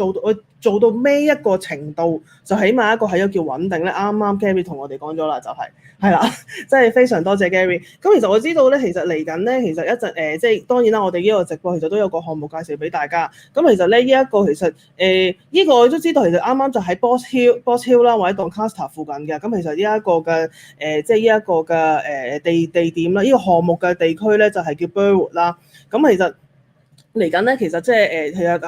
做到咩一個程度，就起碼一個係叫穩定咧。啱啱 Gary 同我哋講咗啦，就係啦，真係非常多謝 Gary。咁其實我知道咧，其實嚟緊咧，其實一陣即係當然啦，我哋呢個直播其實都有個項目介紹俾大家。咁其實咧呢一個其實呢個我都知道，其實啱啱就喺 Box Hill 啦，或者 Doncaster 附近嘅。咁其實呢一個嘅即係呢一個嘅地點啦，呢個項目嘅地區咧就係叫 Burwood 啦。咁其實嚟緊咧，其實即係其實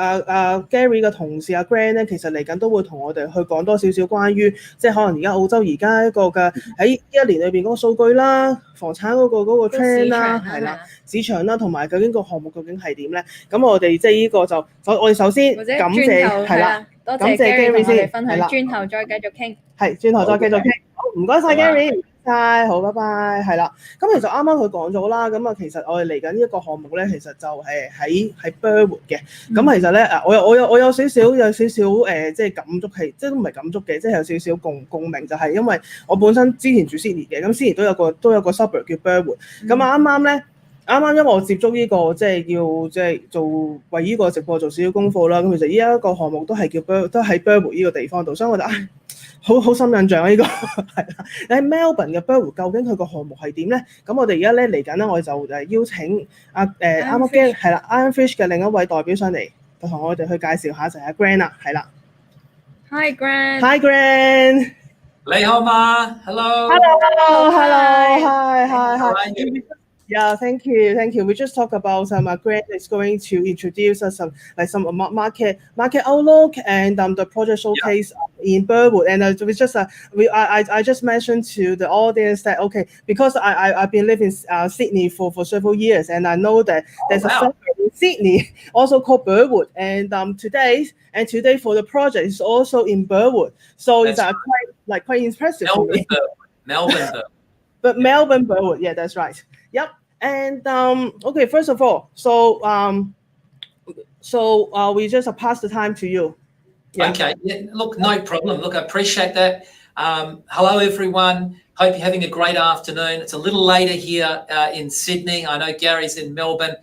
Gary 嘅同事Grant 咧，其實嚟緊都會同我哋去講多少少關於即係可能而家澳洲而家一個嘅喺呢一年裏邊嗰個數據啦、房產嗰個 trend 啦，係啦，市場啦，同埋究竟個項目究竟係點咧？咁我哋即係呢個就我哋首先感謝係啦，多謝感謝 Gary 先，係啦，轉頭再繼續傾，係轉頭再繼續傾。好，唔該晒 Gary。好，拜拜，係啦。咁其實啱啱佢講咗啦，咁啊，其實我哋嚟緊呢一個項目咧，其實就係喺 Burwood 嘅。咁其實咧，我有少少即係感觸係，即係都唔係感觸嘅，即係有少少共鳴，就係因為我本身之前住 Sydney 嘅，咁 Sydney 都有個 suburb 叫 Burwood。咁啱啱因為我接觸呢個即係要即係做為呢個直播做少少功課啦。咁其實呢一個項目都係都喺 Burwood 呢個地方度，所以我覺得好深印象啊！呢個係啦，喺 Melbourne 嘅 Burwood 究竟佢個項目係點咧？咁我哋而家咧嚟緊咧，我哋就邀請啱啱係啦 Ironfish 嘅另一位代表上嚟，就同我哋去介紹下就係Grant 啦，係啦。Hi Grant。Hi Grant。你好嘛 ？Hello。Hi。Yeah, thank you. We just talked about Grant is going to introduce us some market outlook and the project showcase in Burwood. And I just mentioned to the audience that because I've been living in Sydney for several years, and I know that there's a suburb in Sydney also called Burwood. And today for the project is also in Burwood. So it's quite impressive. Melbourne. But Melbourne Burwood, yeah, that's right. Yep. And first of all, so we just pass the time to you. Yeah. Okay. Yeah, look, no problem. Look, I appreciate that. Hello, everyone. Hope you're having a great afternoon. It's a little later here in Sydney. I know Gary's in Melbourne.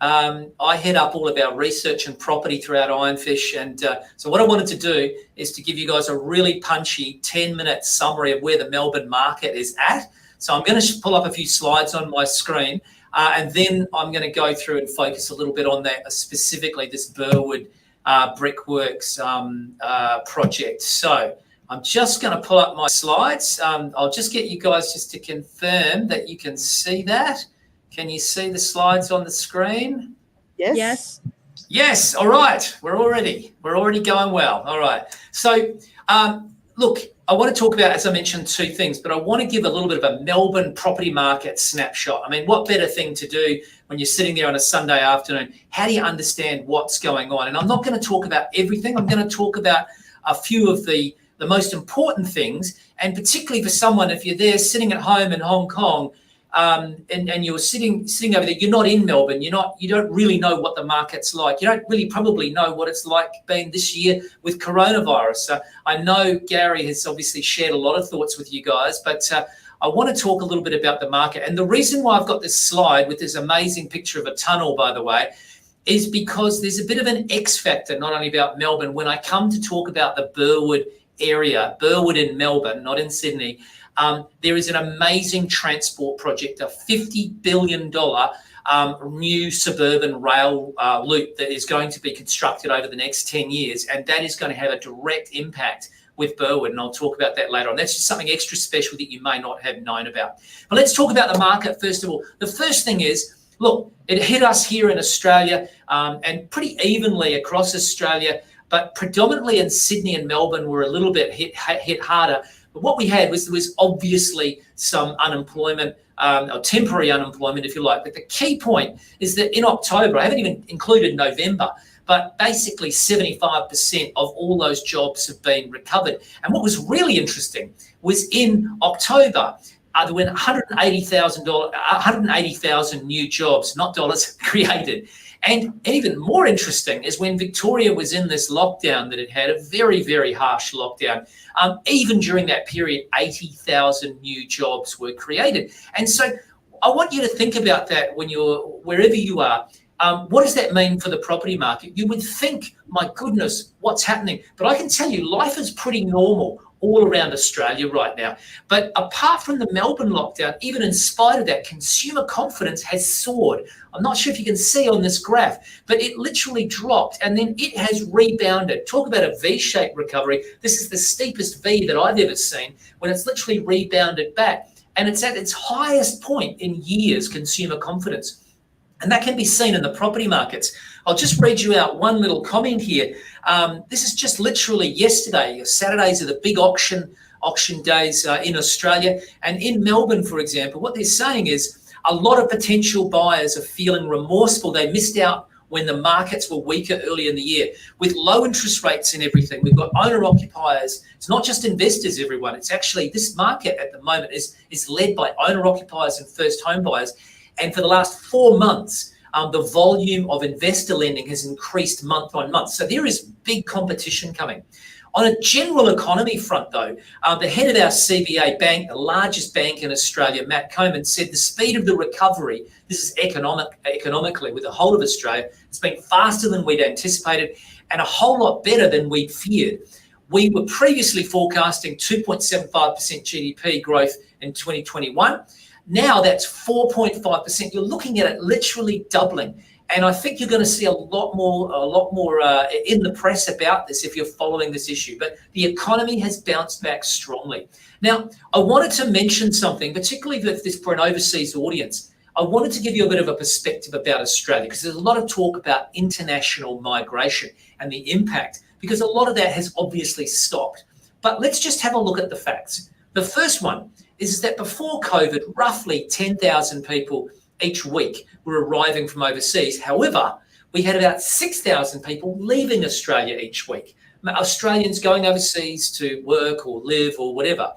I head up all of our research and property throughout Ironfish. And so what I wanted to do is to give you guys a really punchy 10-minute summary of where the Melbourne market is at. So I'm going to pull up a few slides on my screen, and then I'm going to go through and focus a little bit on that, specifically this Burwood Brickworks project. So I'm just going to pull up my slides. I'll just get you guys just to confirm that you can see that. Can you see the slides on the screen? Yes. Yes. Yes. All right. We're already going well. All right. So, look, I want to talk about, as I mentioned, two things, but I want to give a little bit of a Melbourne property market snapshot. I mean, what better thing to do when you're sitting there on a Sunday afternoon? How do you understand what's going on? And I'm not going to talk about everything. I'm going to talk about a few of the most important things, and particularly for someone, if you're there sitting at home in Hong Kong, and you're sitting over there, you're not in Melbourne, you don't really know what the market's like. You don't really probably know what it's like being this year with coronavirus. So I know Gary has obviously shared a lot of thoughts with you guys, but I want to talk a little bit about the market. And the reason why I've got this slide with this amazing picture of a tunnel, by the way, is because there's a bit of an X factor, not only about Melbourne. When I come to talk about the Burwood area, Burwood in Melbourne, not in Sydney, there is an amazing transport project, a $50 billion new suburban rail loop that is going to be constructed over the next 10 years. And that is going to have a direct impact with Burwood. And I'll talk about that later on. That's just something extra special that you may not have known about. But let's talk about the market first of all. The first thing is, look, it hit us here in Australia and pretty evenly across Australia, but predominantly in Sydney and Melbourne were a little bit hit harder. But what we had was there was obviously some unemployment, or temporary unemployment, if you like. But the key point is that in October, I haven't even included November, but basically 75% of all those jobs have been recovered. And what was really interesting was in October, there were 180,000 new jobs, not dollars, created. And even more interesting is when Victoria was in this lockdown that it had, a very, very harsh lockdown, even during that period, 80,000 new jobs were created. And so I want you to think about that when you're, wherever you are. What does that mean for the property market? You would think, my goodness, what's happening? But I can tell you, life is pretty normal all around Australia right now. But apart from the Melbourne lockdown, even in spite of that, consumer confidence has soared. I'm not sure if you can see on this graph, but it literally dropped and then it has rebounded. Talk about a V-shaped recovery. This is the steepest V that I've ever seen, when it's literally rebounded back. And it's at its highest point in years, consumer confidence. And that can be seen in the property markets. I'll just read you out one little comment here. This is just literally yesterday. Saturdays are the big auction days in Australia. And in Melbourne, for example, what they're saying is a lot of potential buyers are feeling remorseful. They missed out when the markets were weaker early in the year. With low interest rates and everything, we've got owner-occupiers. It's not just investors, everyone. It's actually, this market at the moment is led by owner-occupiers and first home buyers. And for the last 4 months, the volume of investor lending has increased month on month. So there is big competition coming. On a general economy front, though, the head of our CBA bank, the largest bank in Australia, Matt Coman, said the speed of the recovery, this is economically with the whole of Australia, it's been faster than we'd anticipated and a whole lot better than we'd feared. We were previously forecasting 2.75% GDP growth in 2021. Now that's 4.5%. You're looking at it literally doubling. And I think you're going to see a lot more in the press about this if you're following this issue. But the economy has bounced back strongly. Now, I wanted to mention something, particularly for an overseas audience. I wanted to give you a bit of a perspective about Australia, because there's a lot of talk about international migration and the impact, because a lot of that has obviously stopped. But let's just have a look at the facts. The first one is that before COVID, roughly 10,000 people each week were arriving from overseas. However, we had about 6,000 people leaving Australia each week. Australians going overseas to work or live or whatever.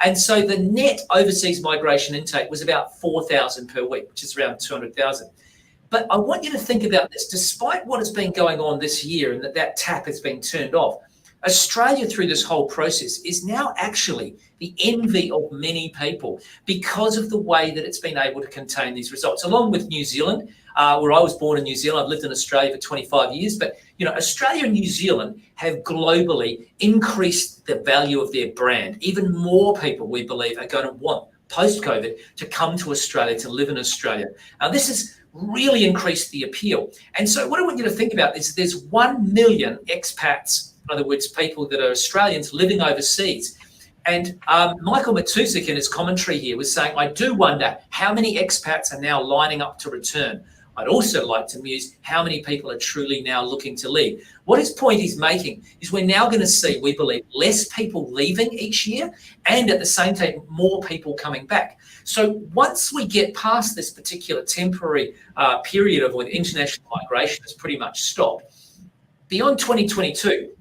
And so the net overseas migration intake was about 4,000 per week, which is around 200,000. But I want you to think about this. Despite what has been going on this year and that tap has been turned off, Australia, through this whole process, is now actually the envy of many people because of the way that it's been able to contain these results, along with New Zealand, where I was born in New Zealand. I've lived in Australia for 25 years. But, you know, Australia and New Zealand have globally increased the value of their brand. Even more people, we believe, are going to want post-COVID to come to Australia, to live in Australia. This has really increased the appeal. And so what I want you to think about is there's 1 million expats, in other words, people that are Australians living overseas. And Michael Matuzik in his commentary here was saying, I do wonder how many expats are now lining up to return. I'd also like to muse how many people are truly now looking to leave. What his point he's making is we're now going to see, we believe, less people leaving each year and at the same time, more people coming back. So once we get past this particular temporary period of when international migration has pretty much stopped, beyond 2022,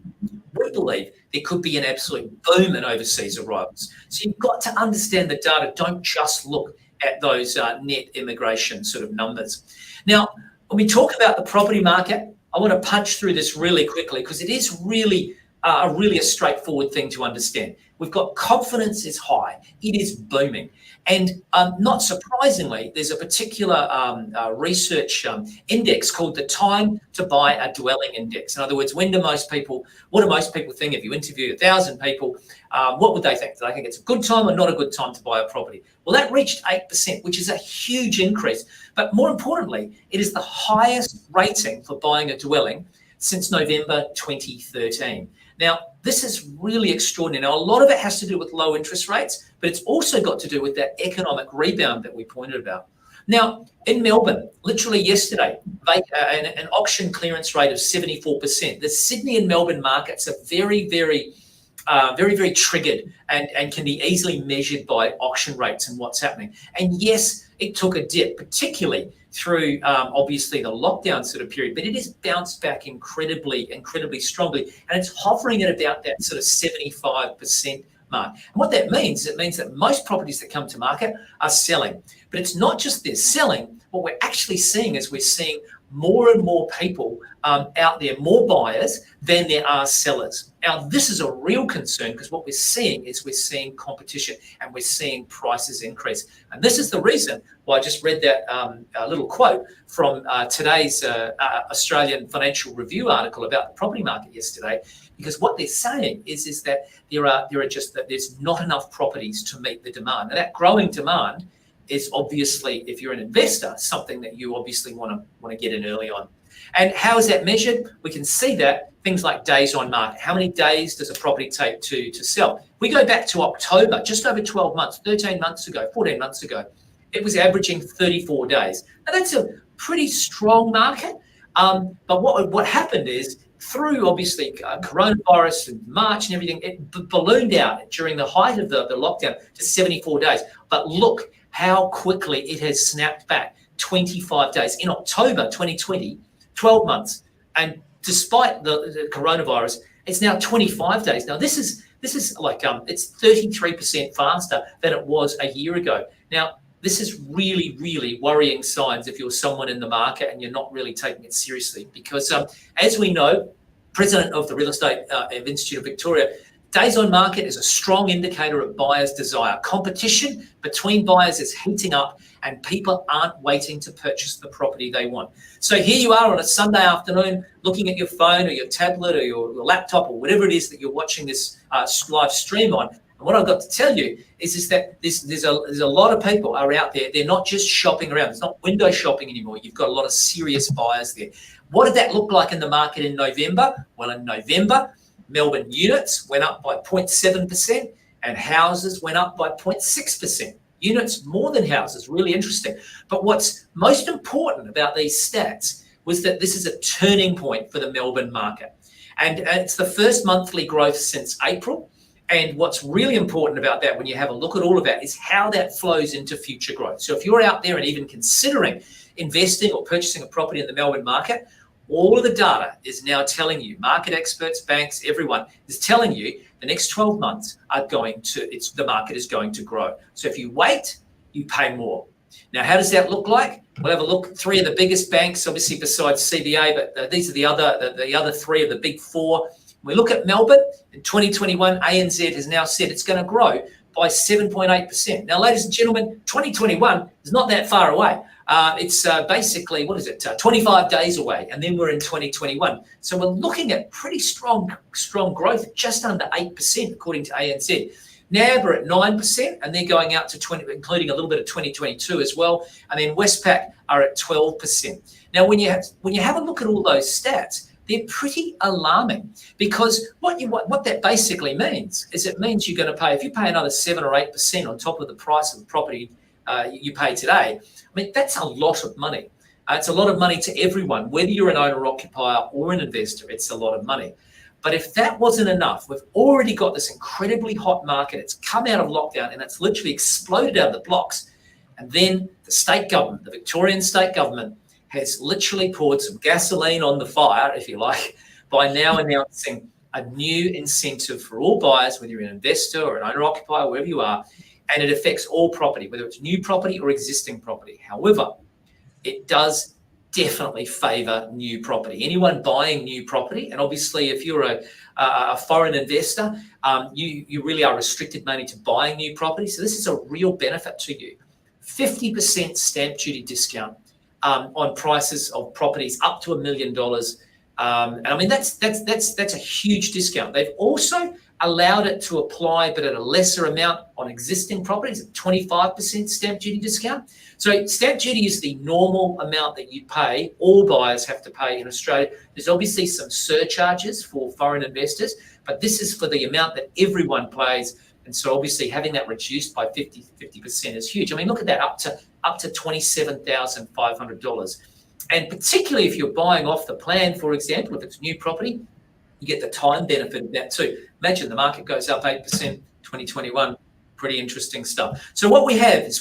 we believe there could be an absolute boom in overseas arrivals. So you've got to understand the data. Don't just look at those net immigration sort of numbers. Now, when we talk about the property market, I want to punch through this really quickly because it is really a straightforward thing to understand. We've got confidence is high. It is booming. And not surprisingly, there's a particular research index called the Time to Buy a Dwelling Index. In other words, what do most people think? If you interview 1,000 people, what would they think? Do they think it's a good time or not a good time to buy a property? Well, that reached 8%, which is a huge increase. But more importantly, it is the highest rating for buying a dwelling since November 2013. Now, this is really extraordinary. Now, a lot of it has to do with low interest rates, but it's also got to do with that economic rebound that we pointed about. Now, in Melbourne, literally yesterday, an auction clearance rate of 74%. The Sydney and Melbourne markets are very, very triggered and can be easily measured by auction rates and what's happening. And yes, it took a dip, particularly through obviously the lockdown sort of period, but it has bounced back incredibly strongly, and it's hovering at about that sort of 75% mark. And what that means, it means that most properties that come to market are selling, but it's not just they're selling. What we're actually seeing is we're seeing more and more people out there, more buyers than there are sellers. Now, this is a real concern because what we're seeing competition and we're seeing prices increase. And this is the reason why I just read that little quote from today's Australian Financial Review article about the property market yesterday, because what they're saying is that there's not enough properties to meet the demand. Now, that growing demand is obviously, if you're an investor, something that you obviously want to get in early on. And how is that measured? We can see that things like days on market. How many days does a property take to sell? We go back to October, just over 12 months, 14 months ago, it was averaging 34 days. Now that's a pretty strong market. But what happened is through obviously coronavirus and March and everything, it ballooned out during the height of the lockdown to 74 days. But look how quickly it has snapped back, 25 days. In October 2020, 12 months. And despite the coronavirus, it's now 25 days. Now, this is like, it's 33% faster than it was a year ago. Now, this is really, really worrying signs if you're someone in the market and you're not really taking it seriously. Because as we know, President of the Real Estate Institute of Victoria, days on market is a strong indicator of buyers' desire. Competition between buyers is heating up and people aren't waiting to purchase the property they want. So here you are on a Sunday afternoon looking at your phone or your tablet or your laptop or whatever it is that you're watching this live stream on. And what I've got to tell you is that there's a lot of people are out there. They're not just shopping around. It's not window shopping anymore. You've got a lot of serious buyers there. What did that look like in the market in November? Well, in November, Melbourne units went up by 0.7% and houses went up by 0.6%. Units more than houses, really interesting. But what's most important about these stats was that this is a turning point for the Melbourne market. And it's the first monthly growth since April. And what's really important about that when you have a look at all of that is how that flows into future growth. So if you're out there and even considering investing or purchasing a property in the Melbourne market, all of the data is now telling you, market experts, banks, everyone is telling you the next 12 months the market is going to grow. So if you wait, you pay more. Now, how does that look like? We'll have a look. Three of the biggest banks, obviously besides CBA, but these are the other three of the big four. When we look at Melbourne in 2021, ANZ has now said it's going to grow by 7.8%. Now, ladies and gentlemen, 2021 is not that far away. It's basically, 25 days away, and then we're in 2021. So we're looking at pretty strong growth, just under 8%, according to ANZ. NAB are at 9%, and they're going out to 20, including a little bit of 2022 as well. And then Westpac are at 12%. Now, when you have a look at all those stats, they're pretty alarming, because what that basically means is it means you're going to pay, if you pay another 7 or 8% on top of the price of the property you pay today, I mean, that's a lot of money. It's a lot of money to everyone, whether you're an owner-occupier or an investor, it's a lot of money. But if that wasn't enough, we've already got this incredibly hot market. It's come out of lockdown and it's literally exploded out of the blocks. And then the state government, the Victorian state government, has literally poured some gasoline on the fire, if you like, by now announcing a new incentive for all buyers, whether you're an investor or an owner-occupier, wherever you are, and it affects all property, whether it's new property or existing property. However, it does definitely favour new property. Anyone buying new property, and obviously if you're a foreign investor, you really are restricted mainly to buying new property. So this is a real benefit to you. 50% stamp duty discount on prices of properties up to $1 million. And I mean, that's a huge discount. They've also allowed it to apply, but at a lesser amount on existing properties, at 25% stamp duty discount. So stamp duty is the normal amount that you pay, all buyers have to pay in Australia. There's obviously some surcharges for foreign investors, but this is for the amount that everyone pays. And so obviously having that reduced by 50% is huge. I mean, look at that, up to $27,500. And particularly if you're buying off the plan, for example, if it's new property, you get the time benefit of that too. Imagine the market goes up 8%, 2021, pretty interesting stuff. So what we have is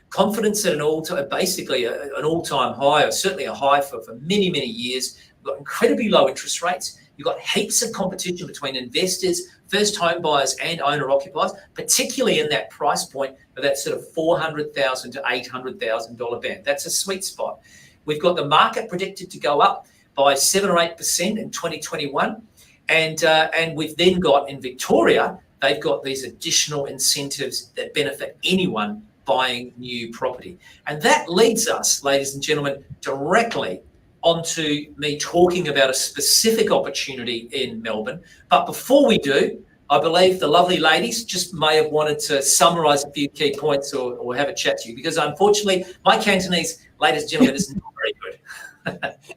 confidence at an all-time high, or certainly a high for many, many years. We've got incredibly low interest rates. You've got heaps of competition between investors, first home buyers and owner-occupiers, particularly in that price point of that sort of $400,000 to $800,000 band. That's a sweet spot. We've got the market predicted to go up by 7 or 8% in 2021. And we've then got in Victoria, they've got these additional incentives that benefit anyone buying new property. And that leads us, ladies and gentlemen, directly onto me talking about a specific opportunity in Melbourne. But before we do, I believe the lovely ladies just may have wanted to summarise a few key points or have a chat to you, because unfortunately my Cantonese, ladies and gentlemen, is not very good.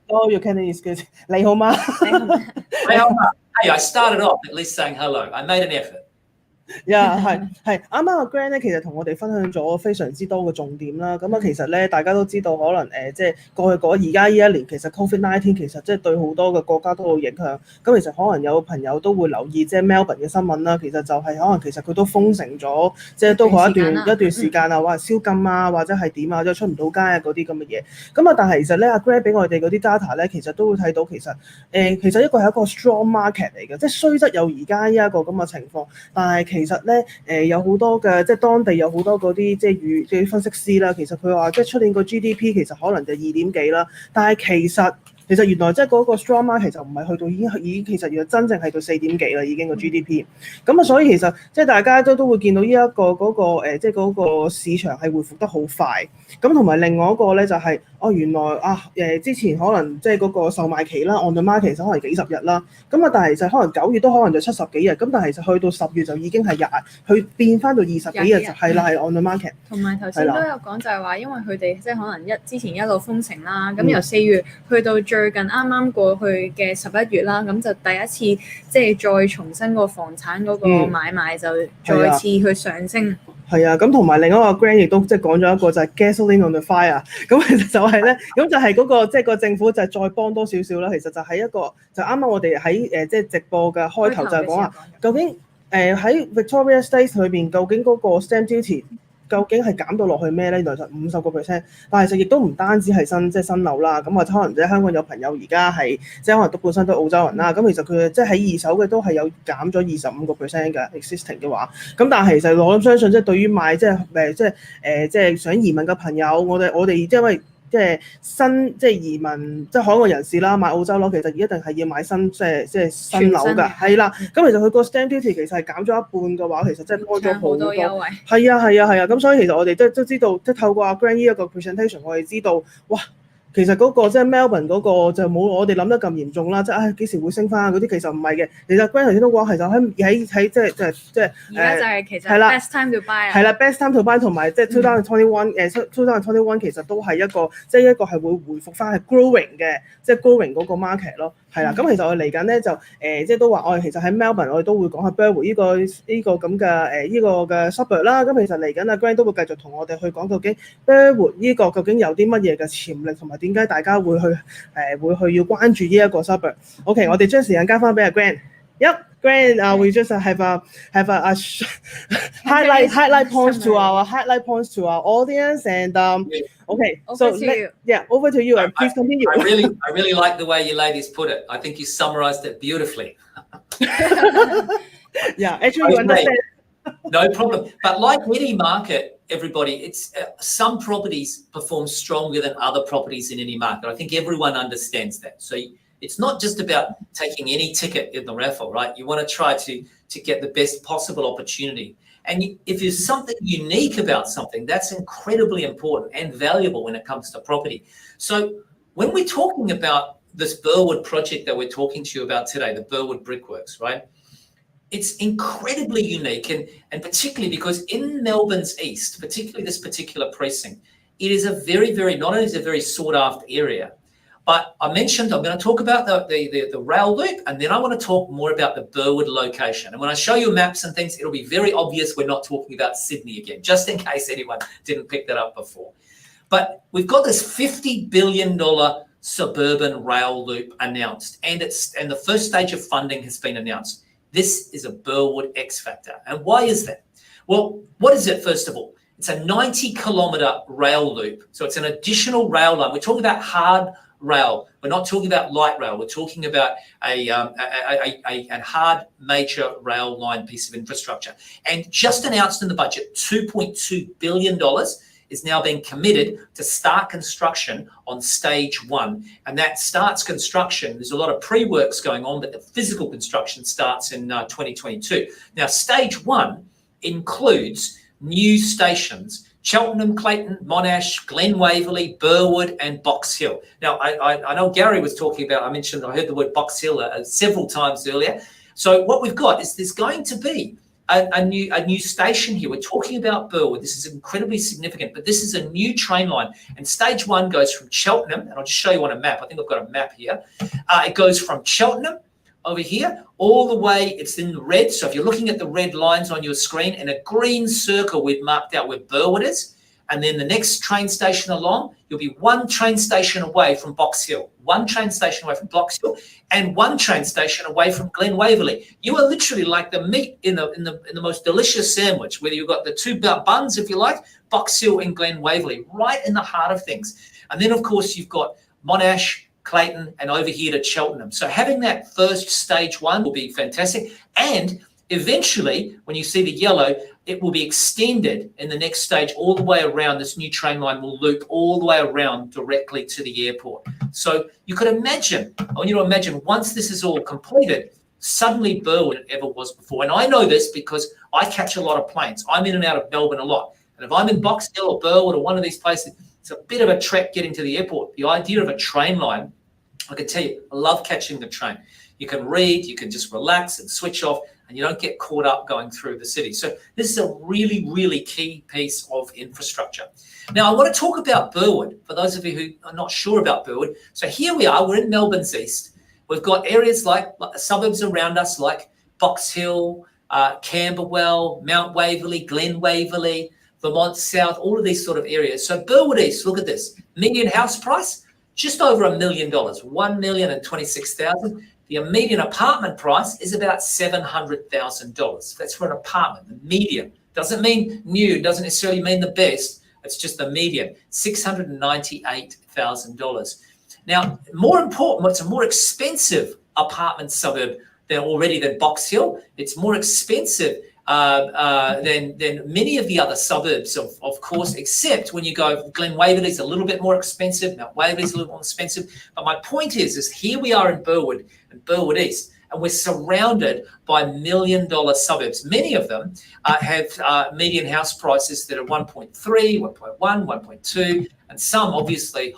Oh, your Cantonese is good. 你好嗎? Hey, I started off at least saying hello. I made an effort. 係啱啱阿 Grant 咧，其實同我哋分享咗非常之多嘅重點啦。咁啊，其實咧大家都知道，可能即係過去而家呢一年，其實 COVID-19 其實即係對好多嘅國家都有影響。咁其實可能有朋友都會留意即係 Melbourne 嘅新聞啦。其實就係可能其實佢都封城咗，即係都好一段時間啊，或者宵禁啊，或者係點啊，即係出唔到街啊嗰啲咁嘅嘢。咁啊，但係其實咧阿 Grant 俾我哋嗰啲 data 咧，其實都會睇到其實一個係一個 strong market 嚟嘅，即係雖則有而家呢一個咁嘅情況，但係其實咧有好多嘅即係當地有好多嗰啲即係嘅分析師啦，其實佢話即係出年個 GDP 其實可能就2點幾啦，但係其實原來即係嗰個 strong market 就唔係去到已經其實原來真正係到4點幾啦已經個 GDP。咁啊，所以其實即係大家都會見到呢一個嗰個即係嗰個市場係回復得好快。咁同埋另外一個咧就係原來之前可能即係嗰個售賣期啦 on the market 其實可能幾十日啦。咁啊，但係其實可能9月都可能就70幾日。咁但係其實去到10月就已經係去變翻到20幾日就係啦，係 on the market。同埋頭先都有講就係話，因為佢哋即係可能之前一路封城啦，咁由4月去到最近啱啱過去嘅11月啦，咁就第一次即係再重新個房產嗰個買賣就再次去上升。係啊，咁同埋另一個 Grant 亦都即係講咗一個就係 gasoline on the fire。咁其實就係咧，咁就係嗰個即係個政府就係再幫多少少啦。其實就係一個就啱啱我哋喺即係直播嘅開頭就係講話，究竟喺 Victoria State 裏邊究竟嗰個 stamp duty究竟係減到落去咩咧？原來就50%，但係其實亦都唔單止係新樓啦。咁或者可能即係香港有朋友而家係即係可能都本身都澳洲人啦。咁其實佢即係喺二手嘅都係有減咗25%嘅 existing 嘅話。咁但係其實我諗相信即係對於買即係想移民嘅朋友，我哋因為即係移民即係海外人士啦，買澳洲樓其實一定係要買新新樓㗎，係啦。咁其實佢個 stamp duty 其實係減咗一半嘅話，其實真係多咗好多優惠。係啊。咁所以其實我哋都知道，即係透過阿 Grant 呢一個 presentation， 我哋知道哇，其實嗰個即係 Melbourne 嗰個就冇我哋諗得咁嚴重啦，即係幾時會升翻嗰啲其實唔係嘅。其實 Grant 頭先都講，其實喺即係而家就係其實係啦 best time to buy 啊。係啦 best time to buy 同埋即係2021 2021其實都係一個即係一個係會回復翻係 growing 嘅，即係 growing 嗰個 market 咯。係啦，咁其實我哋嚟緊咧就即係都話我哋其實喺 Melbourne 我哋都會講下 Burwood 呢個咁嘅呢個嘅 suburb 啦。咁其實嚟緊阿 Grant 都會繼續同我哋去講究竟 Burwood 呢個究竟有啲乜嘢嘅潛力，同埋點解大家會去要關注呢一個 suburb。OK， 我哋將時間交翻俾阿 Grant。Yep, Grant, we just have a highlight points to our audience and okay, over to you. Yeah, over to you and please continue. I really like the way you ladies put it. I think you summarized it beautifully. Yeah, actually you understand. No problem. But like any market, everybody, it's some properties perform stronger than other properties in any market. I think everyone understands that. So it's not just about taking any ticket in the raffle, right? You want to try to get the best possible opportunity. And if there's something unique about something, that's incredibly important and valuable when it comes to property. So when we're talking about this Burwood project that we're talking to you about today, the Burwood Brickworks, right? It's incredibly unique and particularly because in Melbourne's east, particularly this particular precinct, it is a very, very, not only is it a very sought after area, but I mentioned I'm going to talk about the rail loop, and then I want to talk more about the Burwood location. And when I show you maps and things, it'll be very obvious we're not talking about Sydney again, just in case anyone didn't pick that up before. But we've got this $50 billion suburban rail loop announced, and the first stage of funding has been announced. This is a Burwood X factor. And why is that? Well, what is it, first of all? It's a 90-kilometre rail loop. So it's an additional rail line. We're talking about hard rail. We're not talking about light rail. We're talking about a hard major rail line piece of infrastructure. And just announced in the budget, $2.2 billion is now being committed to start construction on stage 1. And that starts construction. There's a lot of pre-works going on, but the physical construction starts in 2022. Now, stage 1 includes new stations: Cheltenham, Clayton, Monash, Glen Waverley, Burwood and Box Hill. Now, I know Gary was talking about, I heard the word Box Hill several times earlier. So what we've got is there's going to be a new station here. We're talking about Burwood. This is incredibly significant, but this is a new train line. And stage 1 goes from Cheltenham, and I'll just show you on a map. I think I've got a map here. It goes from Cheltenham over here, all the way, it's in red. So if you're looking at the red lines on your screen, in a green circle, we've marked out where Burwood is. And then the next train station along, you'll be one train station away from Box Hill, one train station away from Box Hill, and one train station away from Glen Waverley. You are literally like the meat in the most delicious sandwich, whether you've got the two buns, if you like, Box Hill and Glen Waverley, right in the heart of things. And then, of course, you've got Monash, Clayton, and over here to Cheltenham. So having that first stage 1 will be fantastic. And eventually, when you see the yellow, it will be extended in the next stage all the way around. This new train line will loop all the way around directly to the airport. So you could imagine, I want you to imagine, once this is all completed, suddenly Burwood ever was before. And I know this because I catch a lot of planes. I'm in and out of Melbourne a lot. And if I'm in Box Hill or Burwood or one of these places, it's a bit of a trek getting to the airport. The idea of a train line, I can tell you, I love catching the train. You can read, you can just relax and switch off, and you don't get caught up going through the city. So this is a really, really key piece of infrastructure. Now, I want to talk about Burwood, for those of you who are not sure about Burwood. So here we are, we're in Melbourne's east. We've got areas like suburbs around us, like Box Hill, Camberwell, Mount Waverley, Glen Waverley, Vermont South, all of these sort of areas. So Burwood East, look at this. Median house price, just over $1 million, $1,026,000. The median apartment price is about $700,000. That's for an apartment, the median. Doesn't mean new, doesn't necessarily mean the best. It's just the median, $698,000. Now, more important, it's a more expensive apartment suburb than Box Hill. It's more expensive than many of the other suburbs, of course, except when you go, Glen Waverley's a little bit more expensive, Mount Waverley's a little more expensive. But my point is here we are in Burwood and Burwood East, and we're surrounded by $1 million suburbs. Many of them have median house prices that are 1.3, 1.1, 1.2, and some obviously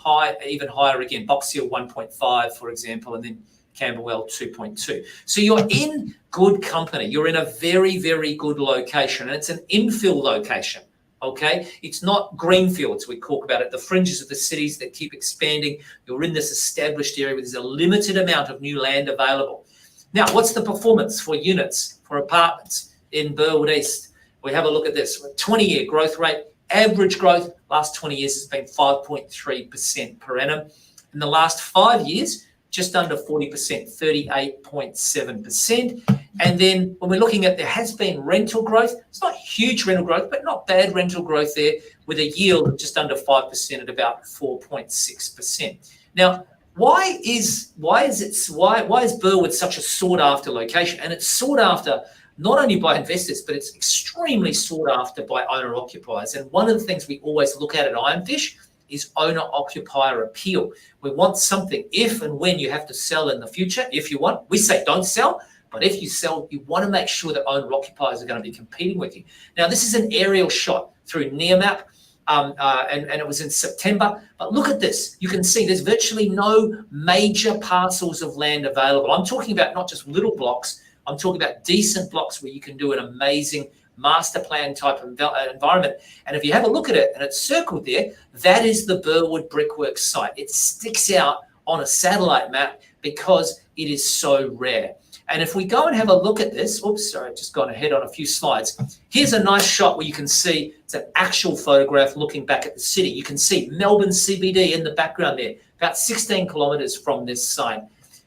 even higher again. Box Hill 1.5, for example, and then Camberwell 2.2. So you're in good company. You're in a very, very good location, and it's an infill location. Okay, it's not greenfields. We talk about it, the fringes of the cities that keep expanding. You're in this established area where there's a limited amount of new land available. Now, what's the performance for units, for apartments in Burwood East? We have a look at this. 20-year growth rate, average growth, last 20 years has been 5.3% per annum. In the last 5 years, just under 40%, 38.7%. And then when we're looking at, there has been rental growth. It's not huge rental growth, but not bad rental growth there, with a yield of just under 5% at about 4.6%. Now, why is Burwood such a sought after location? And it's sought after not only by investors, but it's extremely sought after by owner occupiers. And one of the things we always look at Ironfish is owner-occupier appeal. We want something, if and when you have to sell in the future, if you want, we say don't sell, but if you sell, you want to make sure that owner-occupiers are going to be competing with you. Now, this is an aerial shot through Nearmap, and it was in September, but look at this. You can see there's virtually no major parcels of land available. I'm talking about not just little blocks, I'm talking about decent blocks where you can do an amazing master plan type environment. And if you have a look at it, and it's circled there, that is the Burwood Brickworks site. It sticks out on a satellite map because it is so rare. And if we go and have a look at this, oops, sorry, I've just gone ahead on a few slides. Here's a nice shot where you can see it's an actual photograph looking back at the city. You can see Melbourne CBD in the background there, about 16 kilometres from this site.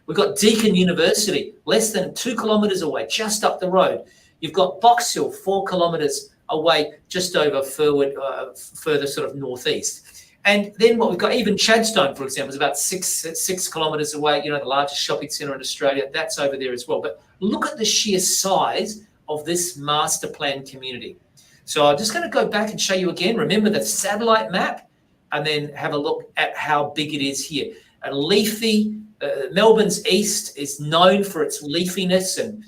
We've got Deakin University, less than 2 kilometres away, just up the road. You've got Box Hill, 4 kilometres away, just over further sort of northeast. And then what we've got, even Chadstone, for example, is about six kilometres away, you know, the largest shopping centre in Australia. That's over there as well. But look at the sheer size of this master plan community. So I'm just going to go back and show you again. Remember the satellite map, and then have a look at how big it is here. A leafy, Melbourne's east is known for its leafiness, and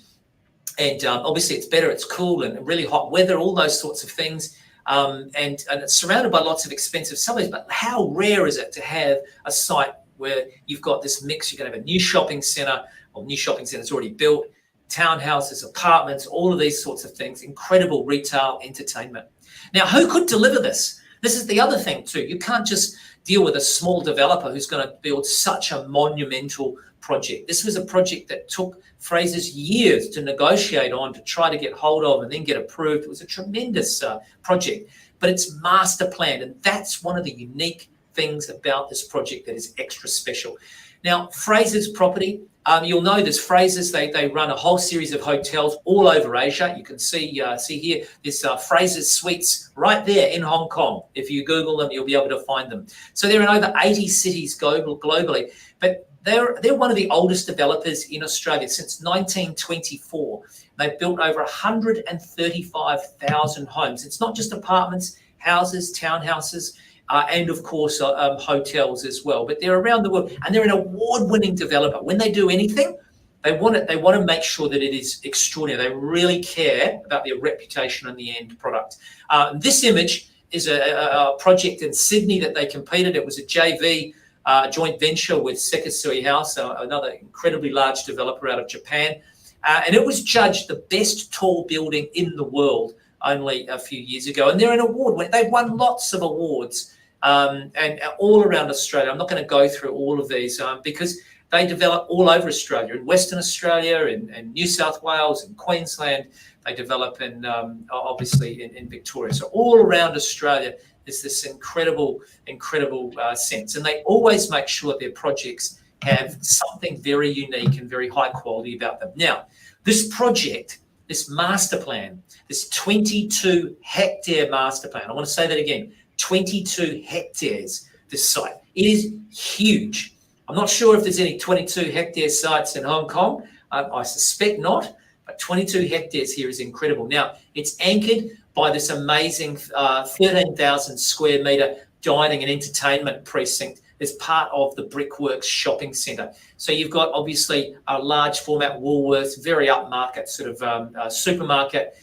obviously it's better, it's cool and really hot weather, all those sorts of things. And it's surrounded by lots of expensive suburbs, but how rare is it to have a site where you've got this mix? You're going to have a new shopping centre, or new shopping centre's already built, townhouses, apartments, all of these sorts of things, incredible retail entertainment. Now, who could deliver this? This is the other thing too. You can't just deal with a small developer who's going to build such a monumental project. This was a project that took Fraser's years to negotiate on, to try to get hold of and then get approved. It was a tremendous project, but it's master planned, and that's one of the unique things about this project that is extra special. Now, Fraser's property, you'll know there's Fraser's, they run a whole series of hotels all over Asia. You can see here, there's Fraser's Suites right there in Hong Kong. If you Google them, you'll be able to find them. So they're in over 80 cities globally, but they're one of the oldest developers in Australia since 1924. They've built over 135,000 homes. It's not just apartments, houses, townhouses, and of course hotels as well. But they're around the world, and they're an award-winning developer. When they do anything, they want to make sure that it is extraordinary. They really care about their reputation and the end product. This image is a project in Sydney that they completed. It was a JV joint venture with Sekisui House, another incredibly large developer out of Japan. And it was judged the best tall building in the world only a few years ago. And they're an award winner. They've won lots of awards and all around Australia. I'm not going to go through all of these because they develop all over Australia, in Western Australia, in New South Wales, in Queensland. They develop in, obviously, in Victoria. So all around Australia, there's this incredible sense. And they always make sure their projects have something very unique and very high quality about them. Now, this project, this master plan, this 22 hectare master plan, I want to say that again, 22 hectares, this site. It is huge. I'm not sure if there's any 22 hectare sites in Hong Kong. I suspect not, but 22 hectares here is incredible. Now, it's anchored by this amazing 13,000 square metre dining and entertainment precinct as part of the Brickworks shopping centre. So you've got obviously a large format Woolworths, very upmarket sort of supermarket.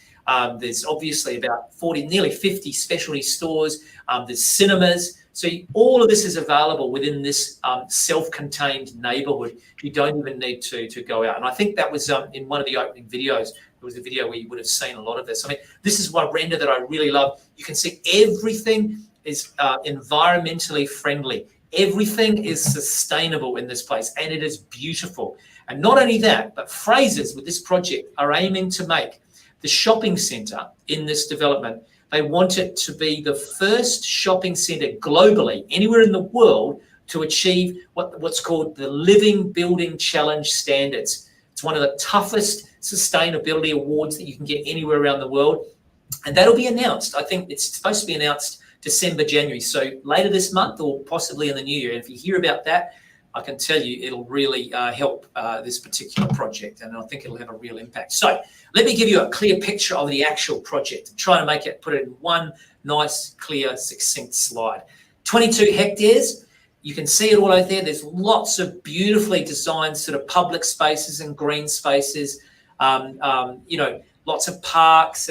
There's obviously about 40, nearly 50 specialty stores. There's cinemas. So all of this is available within this self-contained neighbourhood. You don't even need to go out. And I think that was in one of the opening videos. It was a video where you would have seen a lot of this. I mean, this is one render that I really love. You can see everything is environmentally friendly. Everything is sustainable in this place, and it is beautiful. And not only that, but Frasers with this project are aiming to make the shopping centre in this development. They want it to be the first shopping centre globally, anywhere in the world, to achieve what's called the Living Building Challenge standards. It's one of the toughest sustainability awards that you can get anywhere around the world. And that'll be announced. I think it's supposed to be announced December, January. So later this month or possibly in the new year. And if you hear about that, I can tell you it'll really help this particular project, and I think it'll have a real impact. So let me give you a clear picture of the actual project and try to make it, put it in one nice, clear, succinct slide. 22 hectares. You can see it all out there. There's lots of beautifully designed sort of public spaces and green spaces, lots of parks.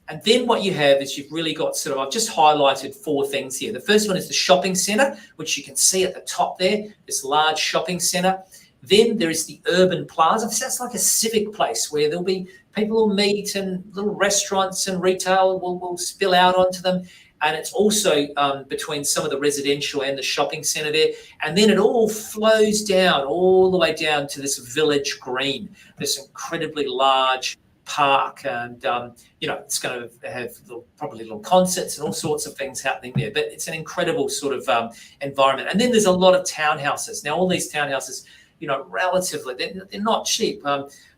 And then what you have is you've really got sort of, I've just highlighted 4 things here. The first one is the shopping centre, which you can see at the top there, this large shopping centre. Then there is the urban plaza. That's like a civic place where there'll be people will meet and little restaurants and retail will spill out onto them. And it's also between some of the residential and the shopping centre there. And then it all flows down, all the way down to this village green, this incredibly large park, and it's going to have probably little concerts and all sorts of things happening there, but it's an incredible sort of environment. And then there's a lot of townhouses. Now all these townhouses, relatively they're not cheap,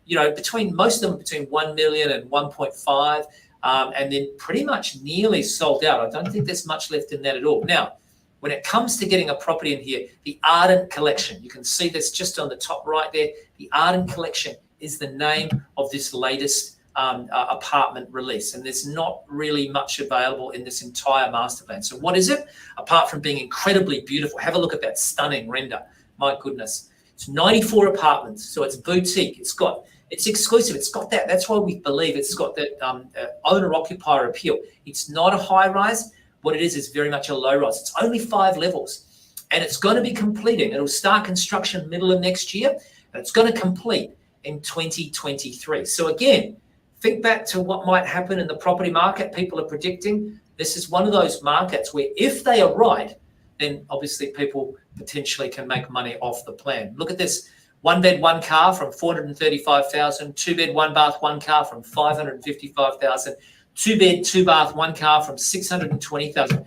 between most of them between 1 million and 1.5, and then pretty much nearly sold out. I don't think there's much left in that at all. Now when it comes to getting a property in here, the Ardent Collection, you can see this just on the top right there, the Ardent Collection is the name of this latest apartment release, and there's not really much available in this entire master plan. So what is it? Apart from being incredibly beautiful, have a look at that stunning render. My goodness, it's 94 apartments, so it's boutique. It's exclusive. It's got that. That's why we believe it's got that owner-occupier appeal. It's not a high-rise. What it is very much a low-rise. It's only 5 levels, and it's going to be completing. It'll start construction middle of next year, and it's going to complete in 2023. So again, think back to what might happen in the property market. People are predicting this is one of those markets where if they are right, then obviously people potentially can make money off the plan. Look at this, 1 bed, 1 car from 435,000, 2 bed, 1 bath, 1 car from 555,000, 2 bed, 2 bath, 1 car from 620,000.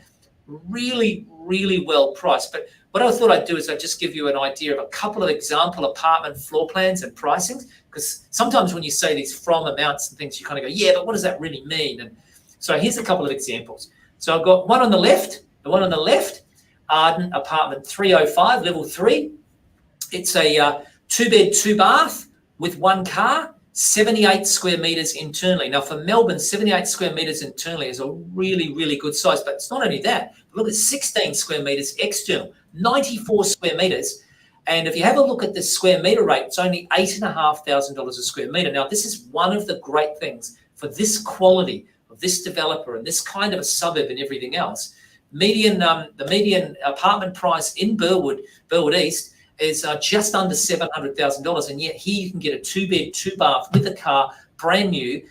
Really, really well priced. But what I thought I'd do is I'd just give you an idea of a couple of example apartment floor plans and pricings, because sometimes when you say these from amounts and things, you kind of go, yeah, but what does that really mean? And so here's a couple of examples. So I've got one on the left, Arden apartment 305, level 3. It's a 2 bed, 2 bath with 1 car, 78 square metres internally. Now for Melbourne, 78 square metres internally is a really, really good size, but it's not only that. Look at 16 square metres external, 94 square metres. And if you have a look at the square metre rate, it's only $8,500 a square metre. Now, this is one of the great things for this quality of this developer and this kind of a suburb and everything else. The median apartment price in Burwood East is just under $700,000. And yet here you can get a 2 bed, 2 bath with a car, brand new,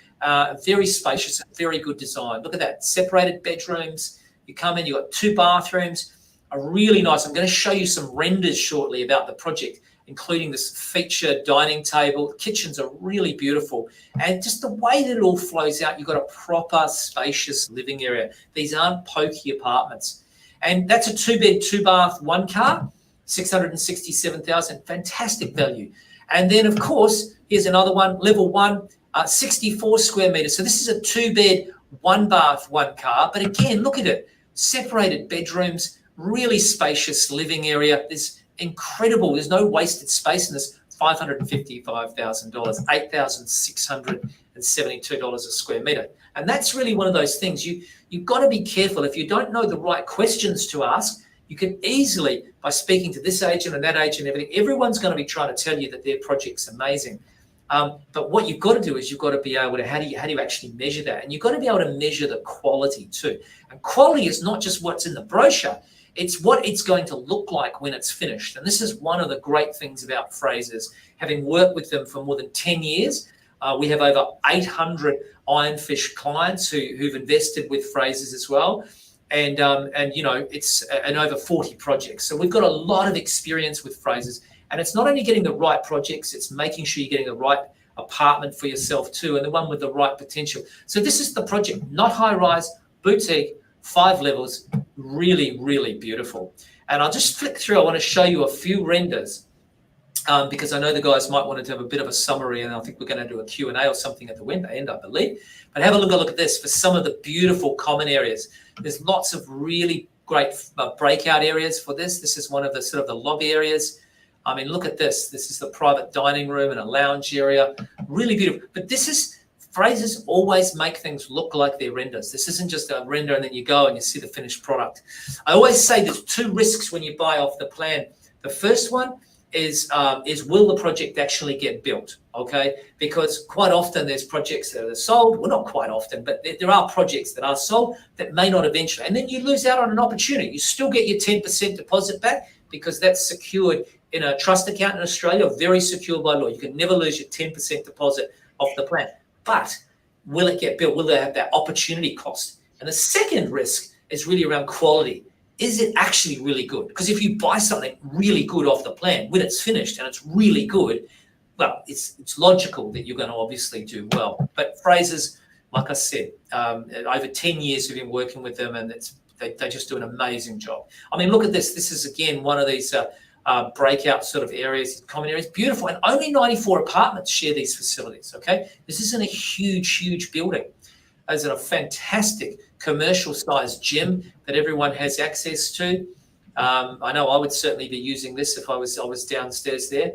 very spacious, very good design. Look at that, separated bedrooms. You come in, you've got 2 bathrooms. Are really nice. I'm going to show you some renders shortly about the project, including this feature dining table. The kitchens are really beautiful. And just the way that it all flows out, you've got a proper, spacious living area. These aren't pokey apartments. And that's a 2 bed, 2 bath, 1 car, 667,000, fantastic value. And then, of course, here's another one, level 1, 64 square metres. So this is a 2 bed, 1 bath, 1 car. But again, look at it, separated bedrooms, really spacious living area. There's incredible. There's no wasted space in this. $555,000, $8,672 a square metre. And that's really one of those things. You've got to be careful. If you don't know the right questions to ask, you can easily, by speaking to this agent and that agent and everything, everyone's going to be trying to tell you that their project's amazing. But what you've got to do is you've got to be able to, how do you actually measure that? And you've got to be able to measure the quality too. And quality is not just what's in the brochure. It's what it's going to look like when it's finished. And this is one of the great things about Frasers. Having worked with them for more than 10 years, we have over 800 Ironfish clients who've invested with Frasers as well. And you know, it's over 40 projects. So we've got a lot of experience with Frasers. And it's not only getting the right projects, it's making sure you're getting the right apartment for yourself too, and the one with the right potential. So this is the project, not high rise, boutique, 5 levels, really, really beautiful. And I'll just flick through. I want to show you a few renders because I know the guys might want to have a bit of a summary, and I think we're going to do a Q&A or something at the end, I believe. But have a look at this for some of the beautiful common areas. There's lots of really great breakout areas for this. This is one of the sort of the lobby areas. I mean, look at this. This is the private dining room and a lounge area. Really beautiful. But this is, Frasers always make things look like their renders. This isn't just a render and then you go and you see the finished product. I always say there's 2 risks when you buy off the plan. The first one is will the project actually get built, okay? Because quite often there's projects that are sold. Well, not quite often, but there are projects that are sold that may not eventually. And then you lose out on an opportunity. You still get your 10% deposit back because that's secured in a trust account in Australia, very secure by law. You can never lose your 10% deposit off the plan. But will it get built? Will they have that opportunity cost? And the second risk is really around quality. Is it actually really good? Because if you buy something really good off the plan, when it's finished and it's really good, well, it's logical that you're going to obviously do well. But Frasers, like I said, over 10 years we've been working with them, and they just do an amazing job. I mean, look at this. This is, again, one of these breakout sort of areas, common areas, beautiful. And only 94 apartments share these facilities, okay? This isn't a huge building. It's a fantastic commercial-sized gym that everyone has access to. I know I would certainly be using this if I was downstairs there.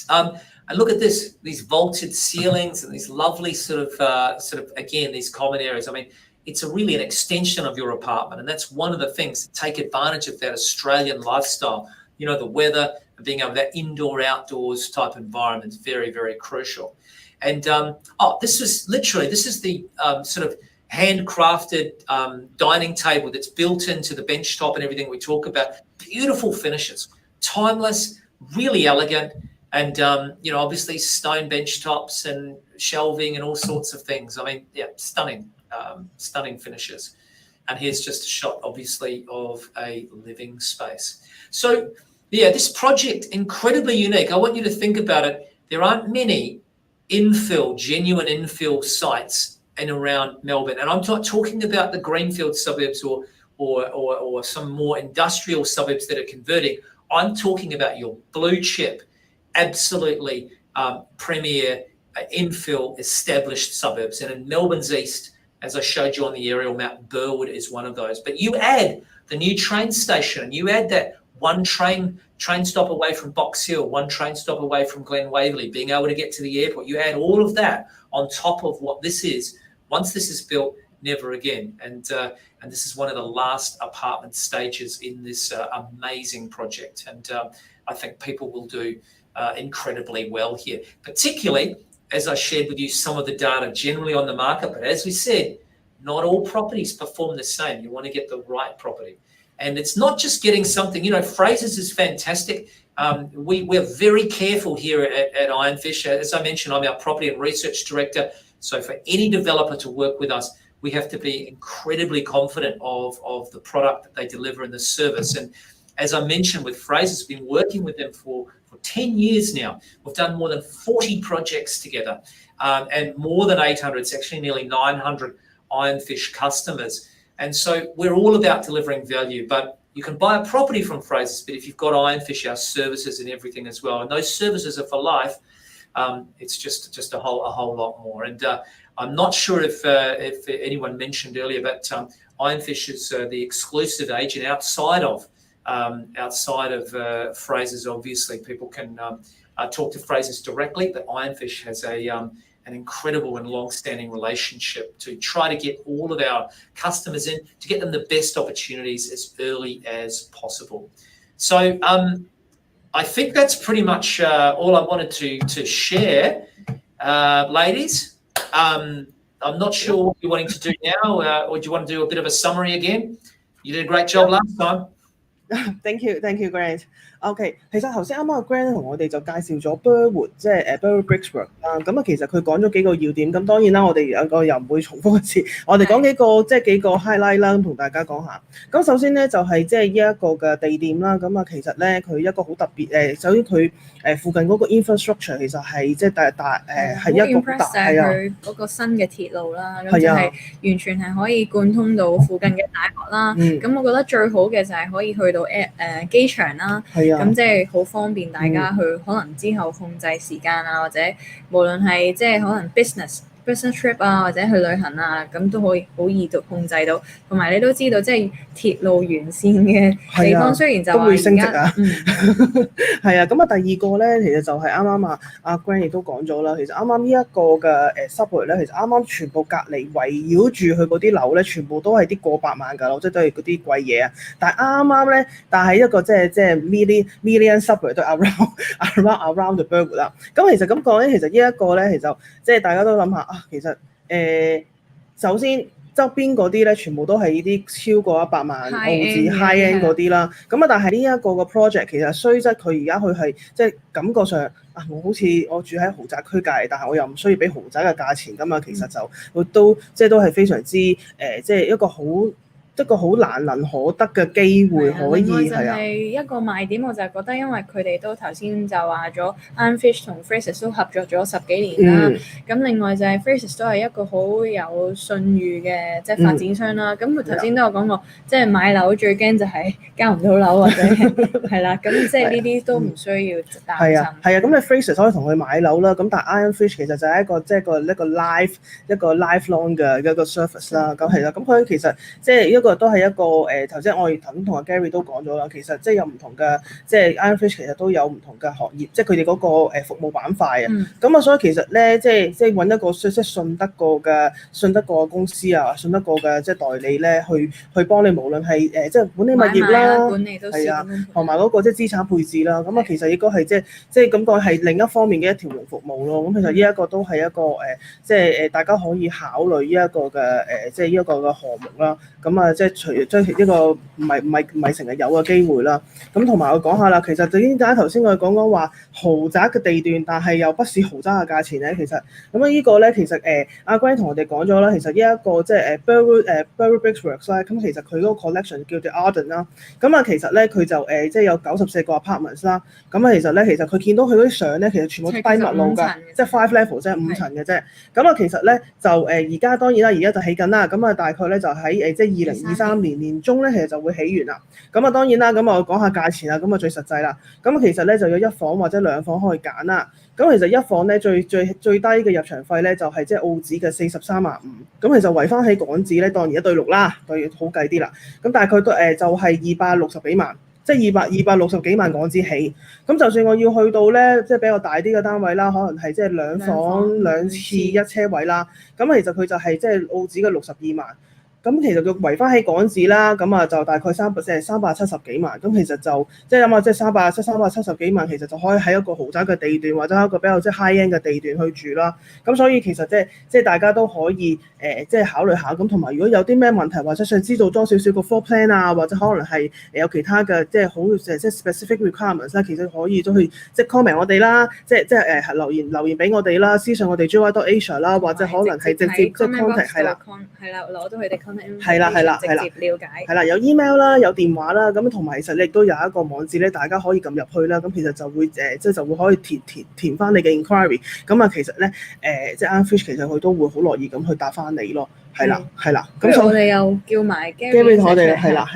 And look at this, these vaulted ceilings and these lovely sort of again, these common areas. I mean, it's really an extension of your apartment, and that's one of the things to take advantage of that Australian lifestyle. You know, the weather and being able to that indoor outdoors type environment is very, very crucial. And this is the sort of handcrafted dining table that's built into the bench top and everything we talk about. Beautiful finishes, timeless, really elegant, and you know, obviously stone bench tops and shelving and all sorts of things. I mean, yeah, stunning finishes. And here's just a shot, obviously, of a living space. So, yeah, this project, incredibly unique. I want you to think about it. There aren't many genuine infill sites in around Melbourne. And I'm not talking about the greenfield suburbs or some more industrial suburbs that are converting. I'm talking about your blue chip, absolutely premier infill established suburbs. And in Melbourne's east, as I showed you on the aerial map, Burwood is one of those. But you add the new train station, and you add that one train stop away from Box Hill, one train stop away from Glen Waverley, being able to get to the airport. You add all of that on top of what this is. Once this is built, never again. And this is one of the last apartment stages in this amazing project. And I think people will do incredibly well here, particularly as I shared with you some of the data generally on the market. But as we said, not all properties perform the same. You want to get the right property. And it's not just getting something, you know, Frasers is fantastic. We're very careful here at Ironfish. As I mentioned, I'm our property and research director. So for any developer to work with us, we have to be incredibly confident of the product that they deliver and the service. And as I mentioned with Frasers, we've been working with them for 10 years now. We've done more than 40 projects together and more than 800, it's actually nearly 900 Ironfish customers. And so we're all about delivering value, but you can buy a property from Frasers, but if you've got Ironfish, our services and everything as well, and those services are for life, it's just a whole lot more. And I'm not sure if anyone mentioned earlier, but Ironfish is the exclusive agent outside of Frasers. Obviously, people can talk to Frasers directly, but Ironfish has an incredible and long-standing relationship to try to get all of our customers in, to get them the best opportunities as early as possible. So I think that's pretty much all I wanted to share, ladies. I'm not sure what you're wanting to do now, or do you want to do a bit of a summary again? You did a great job last time. Thank you Grant。OK， 其實頭先啱啱個 Grant 同我哋就介紹咗 Burwood， 即係Burwood Brickworks 啦。咁啊，其實佢講咗幾個要點。咁當然啦，我哋有個又唔會重複一次。我哋講幾個 highlight 啦，咁同大家講下。咁首先咧就係即係呢一個嘅地點啦。咁啊，其實咧佢一個好特別首先佢附近嗰個 infrastructure 其實係即係係一個大係啊，佢嗰個新嘅鐵路啦，咁就係完全係可以貫通到附近嘅大學啦。咁我覺得最好嘅就係可以去到機場啦，咁即係好方便大家去可能之後控制時間啊，或者無論係即係可能 business trip 啊，或者去旅行啊，咁都可以好易就控制到。同埋你都知道，即係鐵路沿線嘅地方，雖然就都會升值啊。係啊，咁啊第二個咧，其實就係啱啱阿 Grant 亦都講咗啦。其實啱啱呢一個嘅Suburban 咧，其實啱啱全部隔離圍繞住佢嗰啲樓咧，全部都係啲過百萬㗎樓，即係都係嗰啲貴嘢啊。但係啱啱咧，但係一個即係 million Suburban 都 around the Burwood 啦。咁其實咁講咧，其實呢一個咧，其實即係大家都諗下。其實首先側邊嗰啲咧，全部都係呢啲超過100萬澳紙 high end 嗰啲啦。咁啊，但係呢一個嘅 project 其實雖則佢而家佢係即係感覺上我好似我住喺豪宅區隔離，但係我又唔需要俾豪宅嘅價錢㗎嘛。其實就都係非常之即係一個好難能可得嘅機會可以係啊。一個賣點我就係覺得，因為佢哋都頭先就話咗 Ironfish 同 Frasers 都合作咗10幾年啦。咁另外就係 Frasers 都係一個好有信譽嘅即係發展商啦。咁佢頭先都有講過，即係買樓最驚就係交唔到樓或者係啦。咁即係呢啲都唔需要擔心。係啊，咁你 Frasers 可以同佢買樓啦。咁但係 Ironfish 其實就係一個即係一個 lifelong 嘅一個 service 啦。咁係啦，咁佢其實即係一個都係一個頭先我哋同阿 Gary 都講咗啦，其實即係有唔同嘅，即係 Ironfish 其實都有唔同嘅行業，即係佢哋嗰個服務板塊啊。咁啊，所以其實咧，即係揾一個即係信得過嘅公司啊，信得過嘅即係代理咧，去幫你無論係即係管理物業啦，係啊，同埋嗰個即係資產配置啦。咁啊，其實應該係即係咁講係另一方面嘅一條龍服務咯。咁其實呢一個都係一個即係大家可以考慮呢一個嘅即係呢一個嘅項目啦。咁啊，即係除即係一個唔係成日有嘅機會啦。咁同埋我講下啦，其實點解頭先我哋講話豪宅嘅地段，但係又不是豪宅嘅價錢咧？其實咁啊，呢個咧其實阿 Grant 同我哋講咗啦，其實呢一個即係Burwood Brickworks 咧，咁其實佢嗰個 collection 叫做 Arden 啦。咁啊，其實咧佢就即係有94個 apartments 啦。咁啊，其實佢見到佢嗰啲相咧，其實全部都低密路㗎，即係 5 level 即係5層嘅啫。咁啊，其實咧就而家當然啦，而家就起緊啦。咁啊，大概咧就喺即係2023年年中咧，其實就會起完啦。咁啊，當然啦，咁我講下價錢啦，咁啊最實際啦。咁其實咧就有1房或者2房可以揀啦。咁其實1房咧最低嘅入場費咧就係即係澳紙嘅43萬5。咁其實圍翻起港紙咧，當然1對6啦，對好計啲啦。咁大概都就係260幾萬，即係260幾萬港紙起。咁就算我要去到咧，即係比較大啲嘅單位啦，可能係即係2房2次1車位啦。咁其實佢就係即係澳紙嘅62萬。咁其實佢圍翻起港紙啦，咁啊就大概370幾萬。咁其實就即係諗下，即係370幾萬，其實就可以喺一個豪宅嘅地段，或者一個比較即係 high end 嘅地段去住啦。咁所以其實即係大家都可以即係考慮下。咁同埋如果有啲咩問題，或者想知道多少少個 floor plan 啊，或者可能係有其他嘅即係好即係 specific requirements 啦，其實可以都去即係 comment 我哋啦，即係留言俾我哋啦，私信我哋 GY.Asia 啦，或者可能係直接即係 contact 係啦，攞到佢哋 contact。係啦，直接了解。係啦，有 email 啦，有電話啦，咁同埋其實亦都有一個網址咧，大家可以撳入去啦。咁其實就會即係就會可以填翻你嘅 inquiry。咁啊，其實咧即係 Ironfish 其實佢都會好樂意咁去答翻你咯。係啦。咁我哋又叫埋 Gary 同我哋係啦。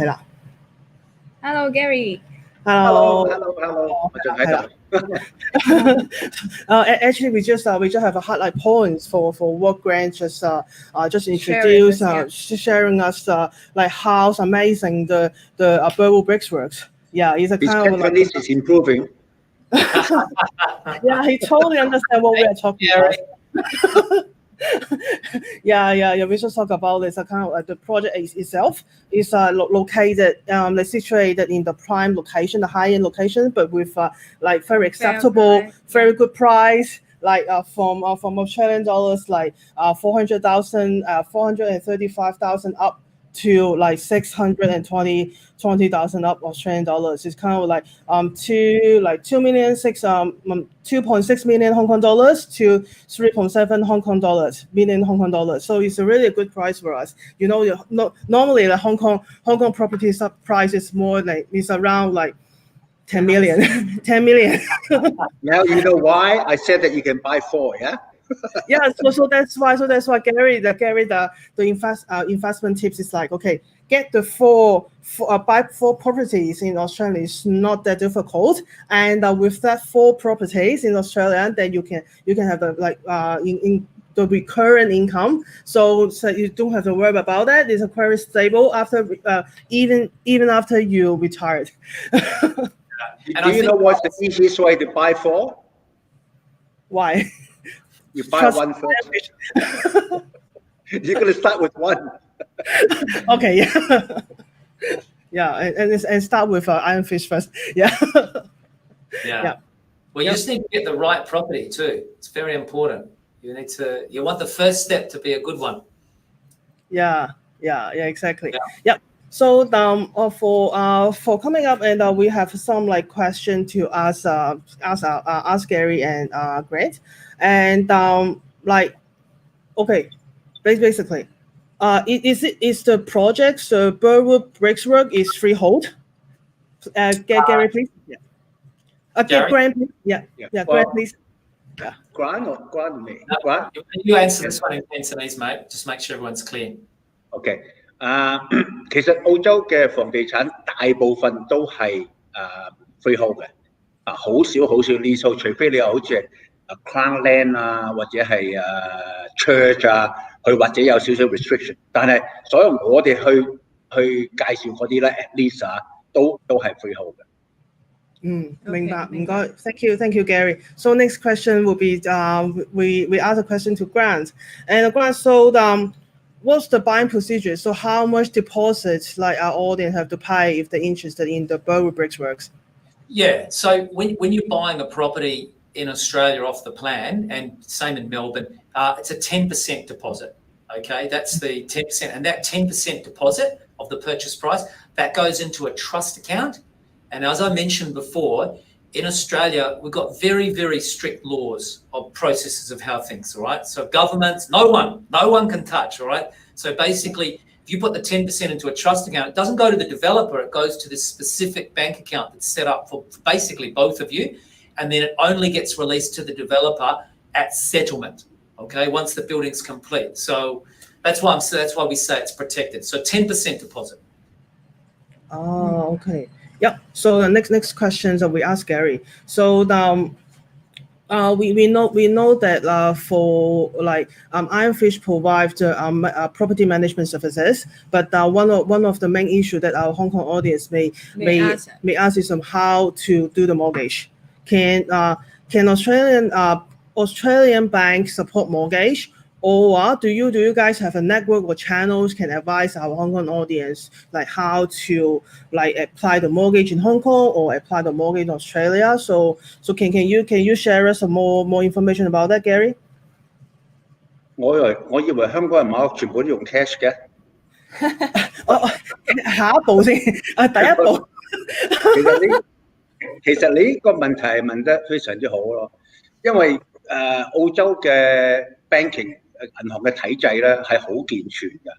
Hello Gary。Hello，我仲喺度。Actually, we just have a highlight points for what Grant just introduced, sharing us like how amazing the Burwood Brickworks. Yeah, it's a kind of like this is improving. Yeah, he totally understands what we are talking about. Yeah. We should talk about this. Kind of the project itself is located, situated in the prime location, the high-end location, but with like very acceptable, very good price. Like from Australian dollars, like 435,000 up to like 620,000 up Australian dollars. It's kind of like 2.6 million Hong Kong dollars to 3.7 million Hong Kong dollars. So it's a really good price for us. Normally the Hong Kong property price is more like it's around like 10 million. 10 million. Now you know why I said that you can buy 4, yeah? Yeah, so that's why Gary the investment tips is like, okay, get the buy 4 properties in Australia is not that difficult, and with that 4 properties in Australia, then you can have the in the recurrent income, so you don't have to worry about that. It's very stable after even after you retired. Do you know what's the easiest way to buy 4? Why? You buy 1 first. You're going to start with 1. Okay, yeah. Yeah, and start with Ironfish first. Yeah. Yeah. Well, you just need to get the right property too. It's very important. You want the first step to be a good one. Yeah, exactly. Yeah. So for coming up, and we have some like question to ask Gary and Grant, and okay, basically, is the project the Burwood Brickworks is freehold? Gary, please. Yeah. Grant, please. Yeah. Grant, please. Yeah. Grant or me? No, Grant? You answer this one in Cantonese, mate. Just make sure everyone's clear. Okay. 其實澳洲嘅房地產大部分都係freehold 嘅，好少 leasehold， 除非你有好似係Crown Land 啊，或者係Church 啊，佢或者有少少 restriction， 但係所有我哋去介紹嗰啲咧 ，at least 都係freehold 嘅。明白，唔該 ，thank you, Gary. So next question will be we ask a question to Grant, and Grant, so what's the buying procedure? So how much deposit like our audience have to pay if they're interested in the Burwood Brickworks? Yeah, so when you're buying a property in Australia off the plan, and same in Melbourne, it's a 10% deposit. Okay, that's the 10%, and that 10% deposit of the purchase price that goes into a trust account. And as I mentioned before, in Australia, we've got very, very strict laws of processes of how things, all right? So governments, no one can touch, all right? So basically, if you put the 10% into a trust account, it doesn't go to the developer, it goes to this specific bank account that's set up for basically both of you. And then it only gets released to the developer at settlement, okay, once the building's complete. So that's why we say it's protected. So 10% deposit. Oh, okay. Yeah. So the next questions that we ask Gary. So we know that for like Ironfish provides property management services, but one of the main issue that our Hong Kong audience may ask is how to do the mortgage. Can Australian banks support mortgage? Or do you guys have a network or channels can advise our Hong Kong audience like how to like apply the mortgage in Hong Kong or apply the mortgage in Australia? So can you share us some more information about that, Gary? 我以為香港人買屋全部都用 cash 嘅。下一步先，第一步。其實你呢個問題係問得非常之好咯，因為澳洲嘅 banking 銀行嘅體制咧係好健全嘅，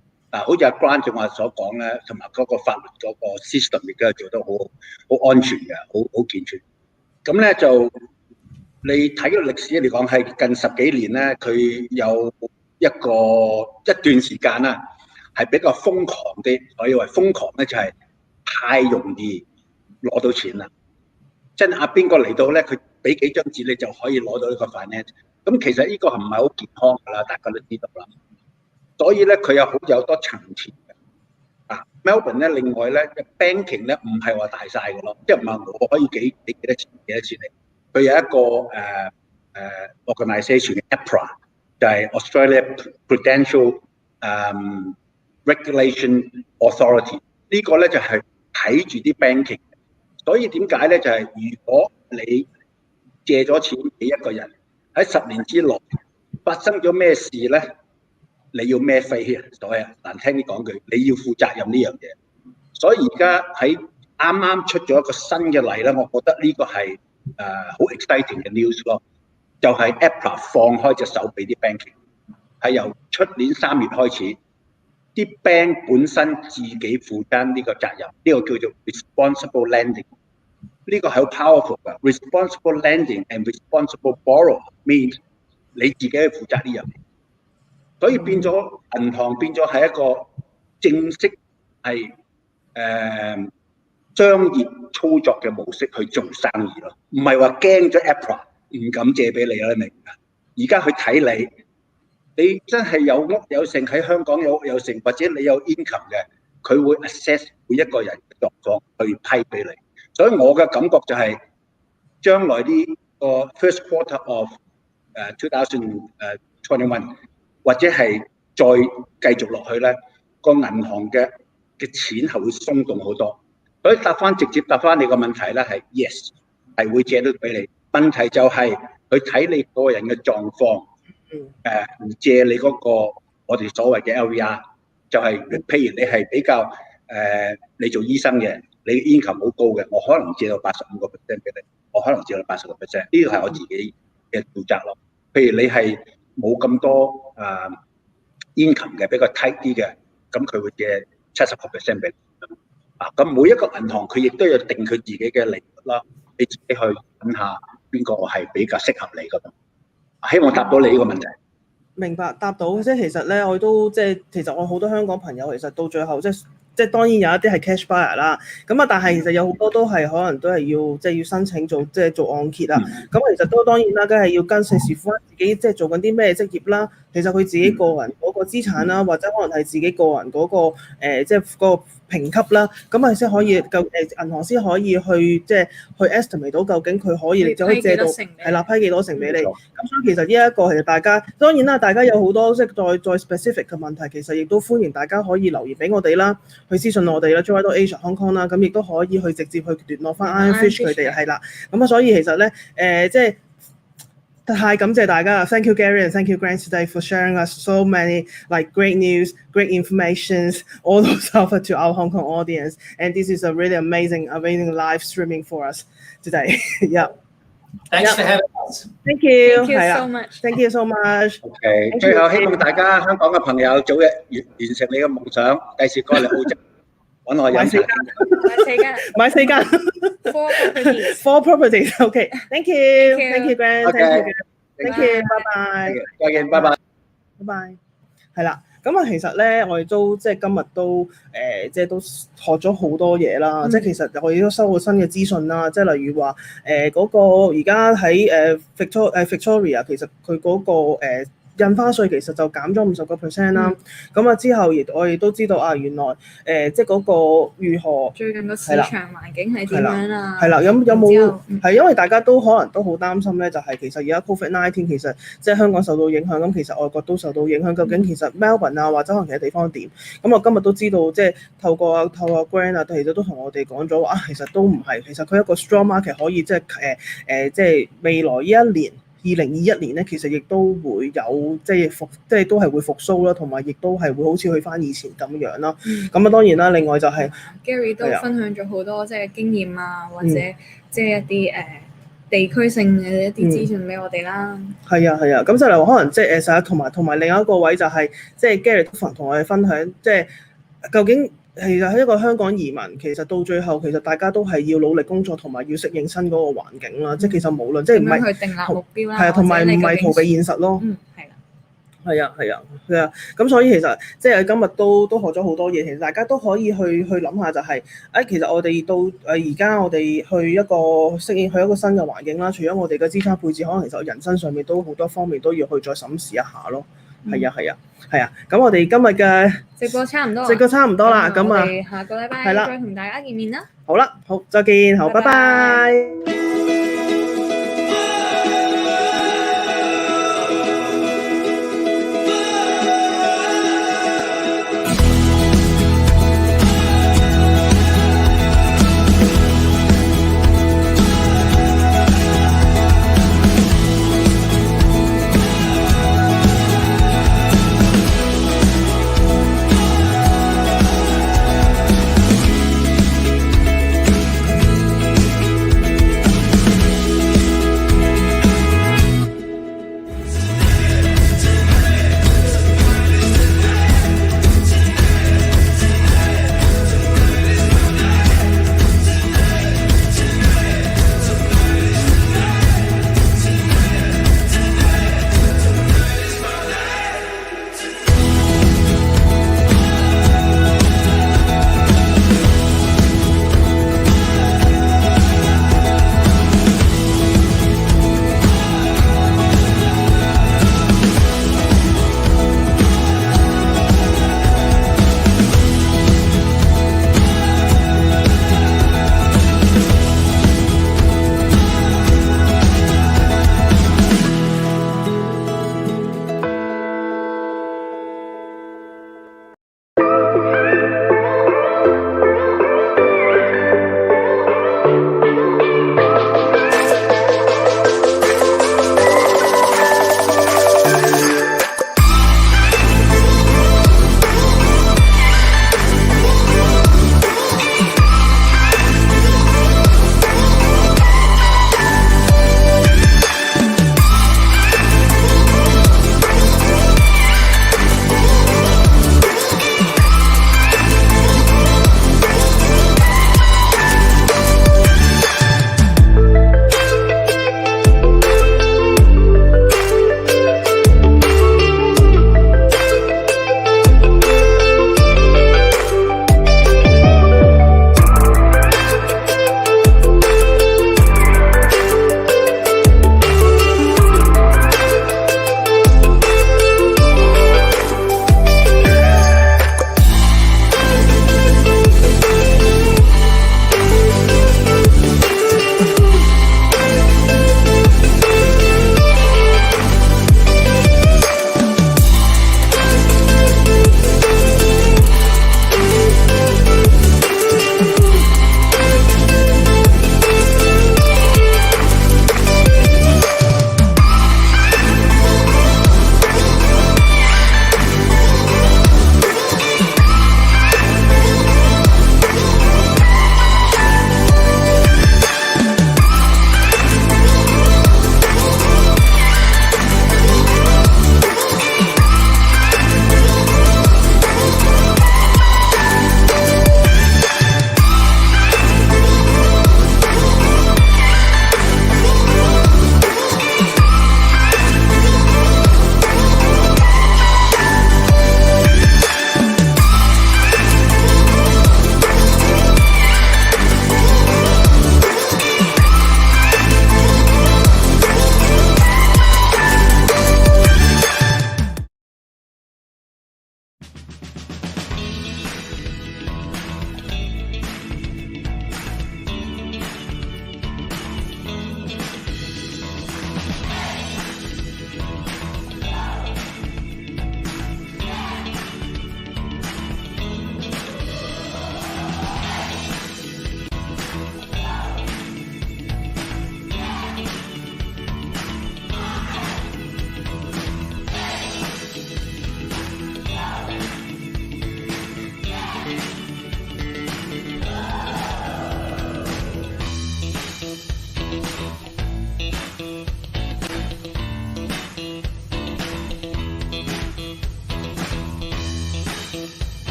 好似阿 Grant 正話所講咧，同埋嗰個法律嗰個 system 亦都係做得好安全嘅，好健全。咁咧就你睇個歷史嚟講係近10幾年咧，佢有一段時間啦，係比較瘋狂啲。我以為瘋狂咧就係太容易攞到錢啦，真係邊個嚟到咧，佢俾幾張紙你就可以攞到呢個 finance。咁其實呢個係唔係好健康㗎啦？大家都知道啦。所以咧，佢有多層次嘅。Melbourne 咧，另外咧 banking 咧唔係話大晒嘅咯，即係唔係我可以幾多錢嚟？佢有一個organisation 嘅 APRA， 就係 Australia Prudential Regulation Authority。呢個咧就係睇住啲 banking。所以點解咧？就係如果你借咗錢俾一個人，喺10年之內發生咗咩事咧？你要孭飛啊！所以難聽啲講句，你要負責任呢樣嘢。所以而家喺啱啱出咗一個新嘅例咧，我覺得呢個係好 exciting 嘅 news 咯，就係 APRA 放開隻手俾啲 banking， 係由出年3月開始，啲 bank 本身自己負擔呢個責任，呢個叫做 responsible lending。呢個係好 powerful 嘅 responsible lending and responsible borrow means 你自己去負責呢樣嘢，所以變咗銀行變咗係一個正式係商業操作嘅模式去做生意咯，唔係話驚咗 APRA 唔敢借俾你啦，你明唔明？而家去睇你真係有屋有剩喺香港有屋有剩，或者你有 income 嘅，佢會 assess 每一個人嘅狀況去批俾你。所以我嘅感覺就係將來呢個 first quarter of 2021或者係再繼續落去咧，個銀行嘅錢係會鬆動好多。所以直接答翻你個問題咧係 yes 係會借到俾你。問題就係佢睇你個人嘅狀況，借你嗰個我哋所謂嘅 LVR， 就係譬如你係比較你做醫生嘅。你 income 好高嘅，我可能借到85% 俾你，我可能借到80%，呢個係我自己嘅負責咯。譬如你係冇咁多income 嘅，比較 tight 啲嘅，咁佢會借70% 俾你。咁每一個銀行佢亦都要定佢自己嘅利率啦，你自己去諗下邊個係比較適合你嗰度。希望答到你呢個問題。明白，答到。即係其實咧，我都即係其實我好多香港朋友其實到最後即係當然有一啲係 cash buyer 啦，咁啊，但係其實有好多都係可能都係要申請做按揭啦。咁其實都當然啦，梗係要跟視乎翻自己即係做緊啲咩職業啦。其實佢自己個人嗰個資產啦，或者可能係自己個人嗰個即係嗰個評級啦，咁係先可以銀行先可以去即係去 estimate 到究竟佢可以就可以借到係啦，批幾多成俾你。咁所以其實呢一個其實大家當然啦，大家有好多即係再 specific 嘅問題，其實亦都歡迎大家可以留言俾我哋啦，去私信我哋啦 ，join 到 Asia Hong Kong 啦，咁亦都可以去直接去聯絡翻 Ironfish 佢哋係啦。咁啊，所以其實咧即係。太感謝大家 Thank you Gary and thank you Grant today for sharing us so many like great news, great informations, all those offered to our Hong Kong audience. And this is a really amazing live streaming for us today. Yeah. Thanks for having us. Thank you. Thank you so much. Thank you so much. OK， 最後希望大家香港嘅朋友早日完成你嘅夢想，第時過嚟澳洲揾我飲茶。買4間。Four properties. OK. Thank you. Thank you, Grant. Thank you. 拜拜。再見，拜拜。拜拜。係啦。咁啊，其實咧，我哋都即係今日都即係都學咗好多嘢啦。即係其實我哋都收到新嘅資訊啦。即係例如話嗰個而家喺Victoria， 其實佢嗰個印花稅其實就減咗50% 啦。咁啊之後我哋都知道啊，原來即係嗰個如何最近個市場環境係點樣啊？係啦，有冇係因為大家都可能都好擔心咧，就係其實而家 COVID-19 其實即係香港受到影響，咁其實外國都受到影響。究竟其實 Melbourne 啊或者可能其他地方點？咁我今日都知道，即係透過 Grant 啊，其實都同我哋講咗話啊，其實都唔係，其實佢一個 strong market 可以即係未來呢一年。2021年咧，其實亦都會有即係都係會復甦啦，同埋亦都係會好似去翻以前咁樣啦。咁啊當然啦，另外就係 Gary 都分享咗好多即係經驗啊，或者即係一啲地區性嘅一啲資訊俾我哋啦。係啊，咁就嚟話可能即係實同埋另一個位就係即係 Gary 都同我哋分享，即係究竟。其實喺一個香港移民，其實到最後其實大家都係要努力工作，同埋要適應新嗰個環境啦。即係其實無論即係唔係去定立目標啦，係啊，同埋唔係逃避現實咯。係啊。咁所以其實即係今日都學咗好多嘢。其實大家都可以去諗下就係其實我哋到而家我哋去一個適應去一個新嘅環境啦。除咗我哋嘅資產配置，可能其實人生上面都好多方面都要去再審視一下咯。係啊，咁我哋今日嘅直播差唔多啦，咁啊，下個禮拜再同大家見面啦。好啦，好，再見，好，拜拜。